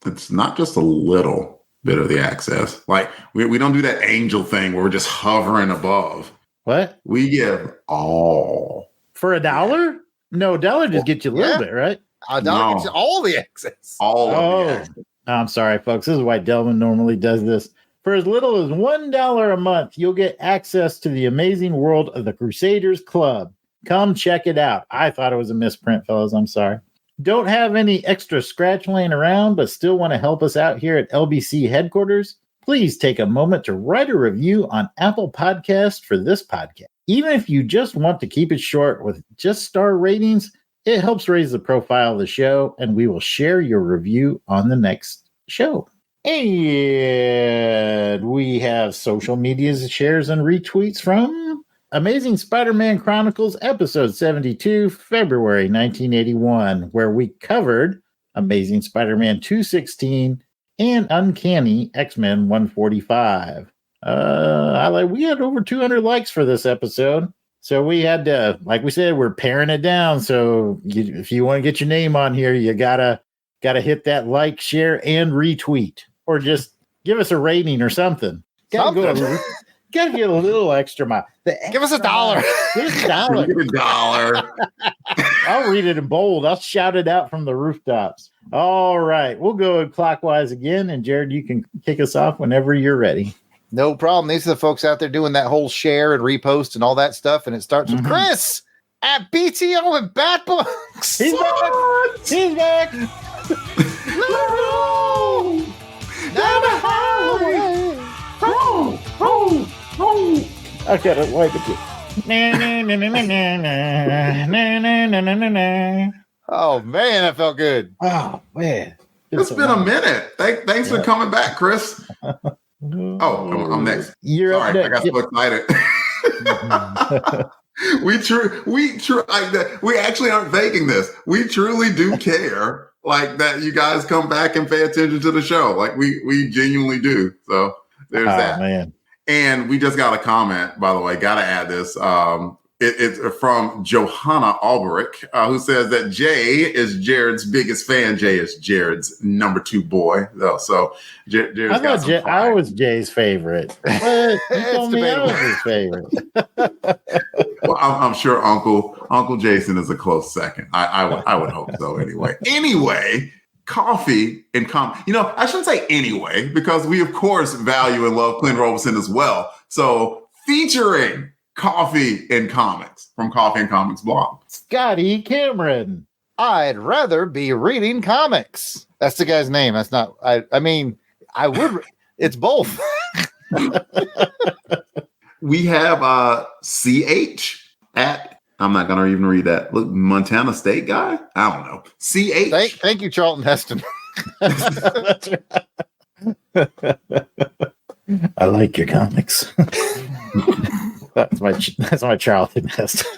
It's not just a little bit of the access. Like we don't do that angel thing where we're just hovering above. What? We give all. For $1? No, $1 just gets you a little bit, right? $1 gets you all the access. All of the access. I'm sorry, folks. This is why Delvin normally does this. For as little as $1 a month, you'll get access to the amazing world of the Crusaders Club. Come check it out. I thought it was a misprint, fellas. I'm sorry. Don't have any extra scratch laying around, but still want to help us out here at LBC headquarters? Please take a moment to write a review on Apple Podcasts for this podcast. Even if you just want to keep it short with just star ratings, it helps raise the profile of the show, and we will share your review on the next show. And we have social media shares and retweets from Amazing Spider-Man Chronicles, episode 72, February 1981, where we covered Amazing Spider-Man 216 and Uncanny X-Men 145. We had over 200 likes for this episode. So we had to, like we said, we're paring it down. So if you want to get your name on here, you gotta hit that like, share, and retweet, or just give us a rating or something. Gotta get a little extra mile. Give us $1. Give us $1. I'll read it in bold. I'll shout it out from the rooftops. All right, we'll go clockwise again, and Jared, you can kick us off whenever you're ready. No problem. These are the folks out there doing that whole share and repost and all that stuff. And it starts with Chris at BTO and Bat Books. He's back. He's back. Down the highway. I gotta wipe it. Oh man, that felt good. Oh man, It's been a minute. Thanks for coming back, Chris. Oh, I'm next. You're Sorry, up next. I got so excited. We actually aren't faking this. We truly do care, like that you guys come back and pay attention to the show. Like we genuinely do. So there's that. Man. And we just got a comment, by the way. Got to add this. It's from Johanna Alberick, who says that Jay is Jared's biggest fan. Jay is Jared's number 2 boy. So Jared's got some pride. I was Jay's favorite. But you told me I was his favorite. Well, I'm sure Uncle Jason is a close second. I would hope so. Anyway, coffee and I shouldn't say anyway, because we of course value and love Clint Robeson as well. So featuring Coffee and Comics from Coffee and Comics blog. Scotty Cameron. I'd rather be reading comics. That's the guy's name. That's not. I mean, I would. It's both. We have CH at. I'm not gonna even read that. Look, Montana State guy. I don't know. CH. Thank you, Charlton Heston. I like your comics. That's my Charlton Heston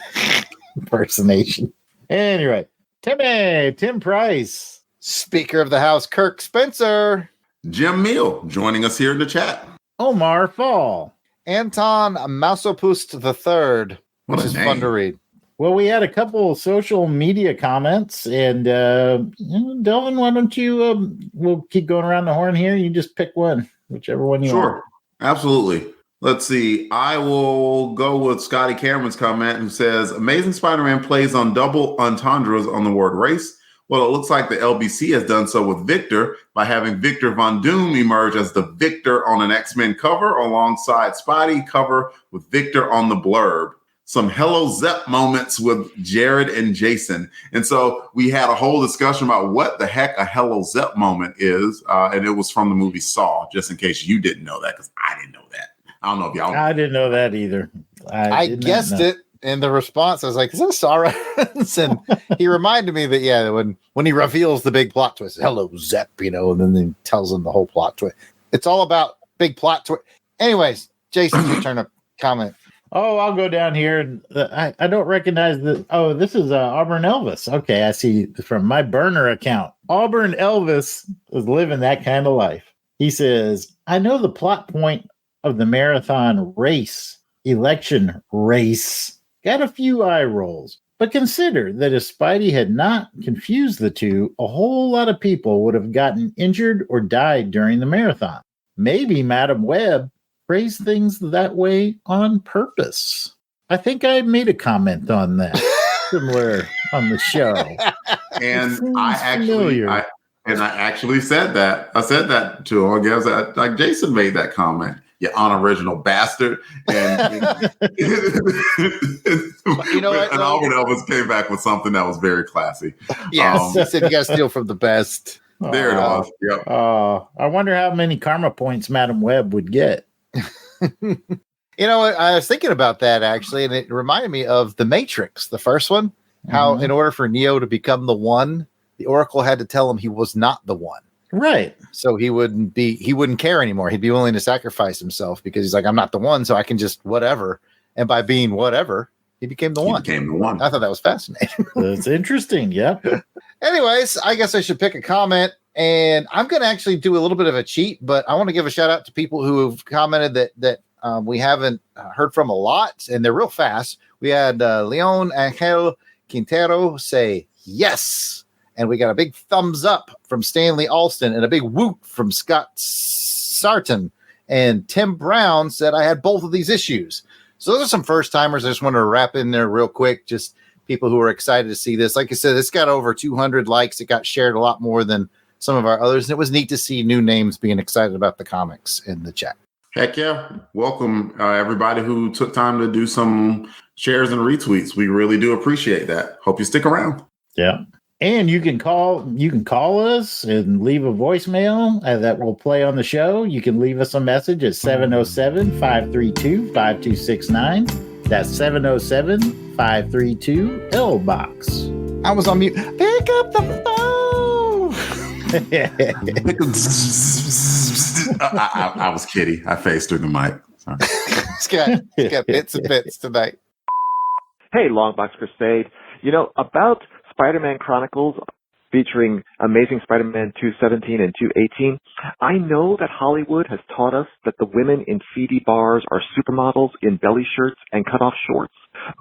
impersonation. Anyway, Tim Price, Speaker of the House, Kirk Spencer, Jim Meal joining us here in the chat. Omar Fall, Anton Mausopust III, which is fun to read. Well, we had a couple of social media comments, and Delvin, why don't you? We'll keep going around the horn here. You just pick one, whichever one you want. Sure, absolutely. Let's see. I will go with Scotty Cameron's comment, who says, Amazing Spider-Man plays on double entendres on the word race. Well, it looks like the LBC has done so with Victor by having Victor Von Doom emerge as the Victor on an X-Men cover alongside Spidey cover with Victor on the blurb. Some Hello Zep moments with Jared and Jason. And so we had a whole discussion about what the heck a Hello Zep moment is. And it was from the movie Saw, just in case you didn't know that, because I didn't know that. I don't know if y'all. I didn't know that either. I guessed it in the response. I was like, "Is that a Saw reference?" And he reminded me that when he reveals the big plot twist, "Hello, Zep," and then he tells him the whole plot twist. It's all about big plot twist. Anyways, Jason, your turn to comment. Oh, I'll go down here. I don't recognize the. Oh, this is Auburn Elvis. Okay, I see from my burner account. Auburn Elvis is living that kind of life. He says, "I know the plot point of the marathon election race got a few eye rolls, but consider that if Spidey had not confused the two, a whole lot of people would have gotten injured or died during the marathon. Maybe Madam Web phrased things that way on purpose." I think I made a comment on that similar on the show. And I And I actually said that. I said that to him. I guess like Jason made that comment. You unoriginal bastard. And you know what? And Auburn Elvis came back with something that was very classy. Yes, he said you got to steal from the best. There it was. Yep. I wonder how many karma points Madam Web would get. You know what? I was thinking about that actually, and it reminded me of The Matrix, the first one. How in order for Neo to become the one, the Oracle had to tell him he was not the one. Right. So he wouldn't care anymore. He'd be willing to sacrifice himself because he's like, I'm not the one, so I can just whatever. And by being whatever, he became the one. Became the one. I thought that was fascinating. That's interesting. Yep. Anyways, I guess I should pick a comment, and I'm going to actually do a little bit of a cheat, but I want to give a shout out to people who have commented that we haven't heard from a lot, and they're real fast. We had Leon Angel Quintero say yes, and we got a big thumbs up from Stanley Alston and a big whoop from Scott Sarton, and Tim Brown said I had both of these issues. So those are some first timers. I just wanted to wrap in there real quick, just people who are excited to see this. Like I said, it's got over 200 likes. It got shared a lot more than some of our others, and it was neat to see new names being excited about the comics in the chat. Heck yeah. Welcome everybody who took time to do some shares and retweets. We really do appreciate that. Hope you stick around. Yeah. And you can call us and leave a voicemail that will play on the show. You can leave us a message at 707-532-5269. That's 707-532-LBOX. I was on mute. Pick up the phone. I was kidding. I phased through the mic. Sorry. It's got bits and bits tonight. Hey, LONGBOX CRUSADE. You know, about Spider-Man Chronicles featuring Amazing Spider-Man 217 and 218, I know that Hollywood has taught us that the women in feedy bars are supermodels in belly shirts and cut-off shorts.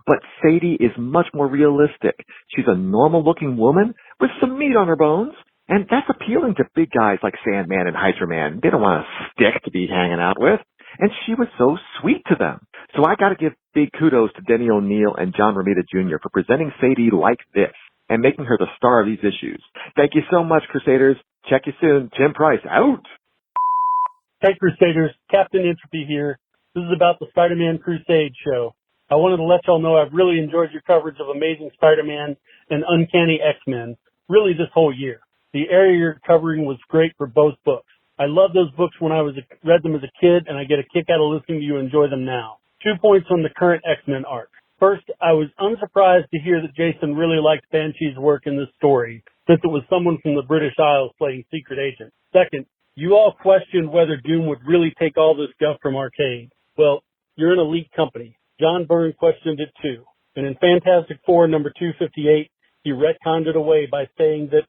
But Sadie is much more realistic. She's a normal-looking woman with some meat on her bones. And that's appealing to big guys like Sandman and Hyperman. They don't want a stick to be hanging out with. And she was so sweet to them. So I got to give big kudos to Denny O'Neil and John Romita Jr. for presenting Sadie like this and making her the star of these issues. Thank you so much, Crusaders. Check you soon. Tim Price, out. Hey, Crusaders. Captain Entropy here. This is about the Spider-Man Crusade show. I wanted to let y'all know I've really enjoyed your coverage of Amazing Spider-Man and Uncanny X-Men, really this whole year. The area you're covering was great for both books. I loved those books when I read them as a kid, and I get a kick out of listening to you enjoy them now. 2 points on the current X-Men arc. First, I was unsurprised to hear that Jason really liked Banshee's work in this story, since it was someone from the British Isles playing secret agent. Second, you all questioned whether Doom would really take all this guff from Arcade. Well, you're an elite company. John Byrne questioned it too. And in Fantastic Four number 258, he retconned it away by saying that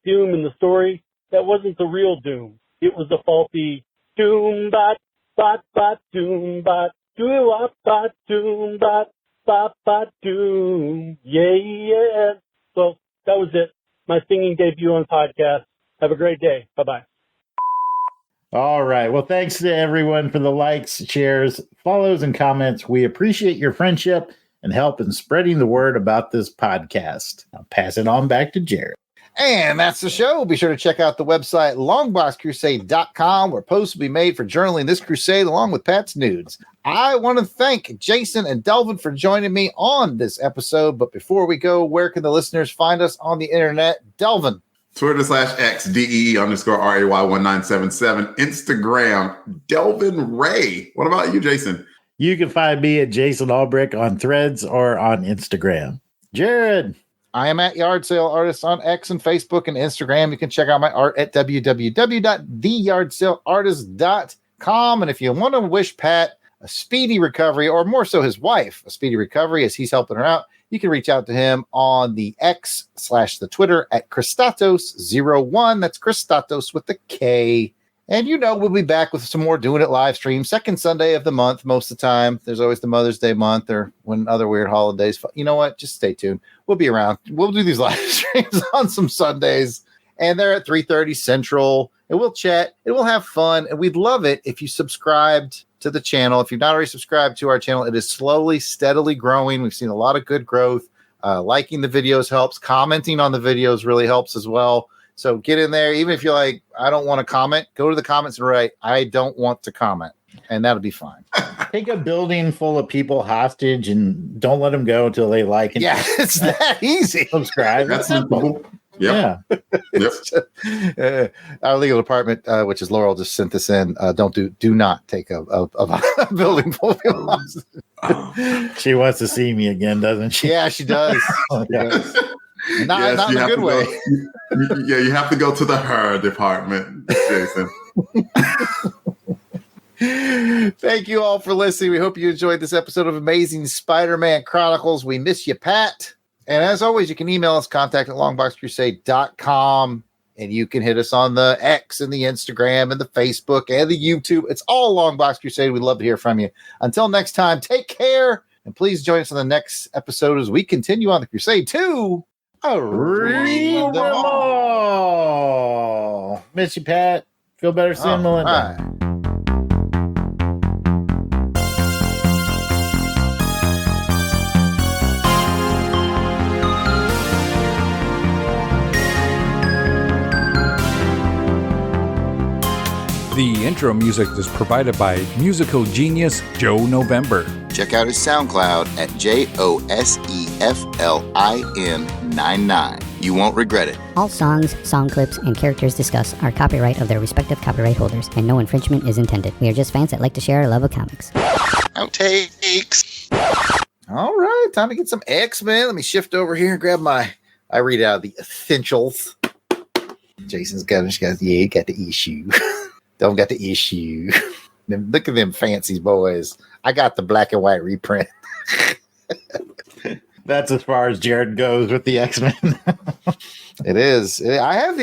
Doom in the story, that wasn't the real Doom. It was the faulty Doom bot, Doom bot, doo-wop-bot, Doom bot, bot, Doom. Yeah. So that was it. My singing debut on podcast. Have a great day. Bye-bye. All right. Well, thanks to everyone for the likes, shares, follows, and comments. We appreciate your friendship and help in spreading the word about this podcast. I'll pass it on back to Jared. And that's the show. Be sure to check out the website, longboxcrusade.com, where posts will be made for journaling this crusade along with Pat's nudes. I want to thank Jason and Delvin for joining me on this episode. But before we go, where can the listeners find us on the internet? Delvin. Twitter.com/X DEE_RAY1977. Instagram, Delvin Ray. What about you, Jason? You can find me at Jason Albrecht on Threads or on Instagram. Jared. I am at Yard Sale Artist on X and Facebook and Instagram. You can check out my art at www.theyardsaleartist.com. And if you want to wish Pat a speedy recovery, or more so his wife a speedy recovery as he's helping her out, you can reach out to him on the X/the Twitter at Christatos01. That's Christatos with the K. And we'll be back with some more Doing It live streams, second Sunday of the month most of the time. There's always the Mother's Day month or when other weird holidays. You know what? Just stay tuned. We'll be around. We'll do these live streams on some Sundays, and they're at 3:30 Central. And we'll chat and we'll have fun. And we'd love it if you subscribed to the channel. If you've not already subscribed to our channel, it is slowly, steadily growing. We've seen a lot of good growth. Liking the videos helps. Commenting on the videos really helps as well. So get in there. Even if you're like, I don't want to comment, go to the comments and write, I don't want to comment. And that'll be fine. Take a building full of people hostage and don't let them go until they like it. Yeah, it's that easy. Subscribe. That's simple. Yep. Yep. Our legal department, which is Laurel, just sent this in. Do not take a building full of people hostage. She wants to see me again, doesn't she? Yeah, she does. Yes. Not in a good way. Yeah, you have to go to the her department, Jason. Thank you all for listening. We hope you enjoyed this episode of Amazing Spider-Man Chronicles. We miss you, Pat. And as always, you can email us, contact@longboxcrusade.com. And you can hit us on the X and the Instagram and the Facebook and the YouTube. It's all Longbox Crusade. We'd love to hear from you. Until next time, take care. And please join us on the next episode as we continue on the Crusade to read them all. Miss you, Pat. Feel better soon, Melinda. Right. The intro music is provided by musical genius Joe November. Check out his SoundCloud at JOSEFLIN99. You won't regret it. All songs, song clips, and characters discussed are copyright of their respective copyright holders, and no infringement is intended. We are just fans that like to share our love of comics. Outtakes. All right, time to get some X-Men. Let me shift over here and grab I read out the essentials. Jason's got you got the issue. Don't got the issue. Look at them fancy boys. I got the black and white reprint. That's as far as Jared goes with the X-Men. It is. I have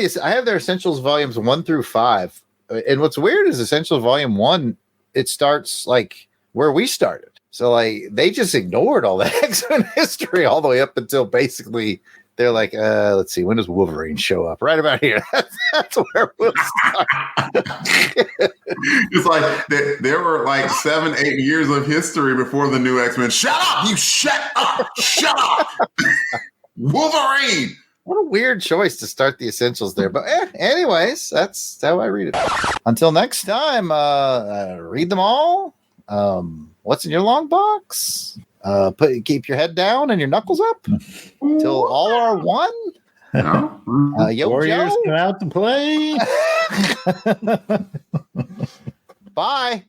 their Essentials volumes 1 through 5. And what's weird is Essentials volume 1, it starts like where we started. So like they just ignored all the X-Men history all the way up until basically they're like, let's see, when does Wolverine show up? Right about here. That's where we'll start. It's like there were like 7-8 years of history before the new X-Men. Shut up! You shut up! Shut up! Wolverine! What a weird choice to start the Essentials there. But anyways, that's how I read it. Until next time, read them all. What's in your long box? Keep your head down and your knuckles up till all are one. Yo, Warriors Joe. come out to play. Bye.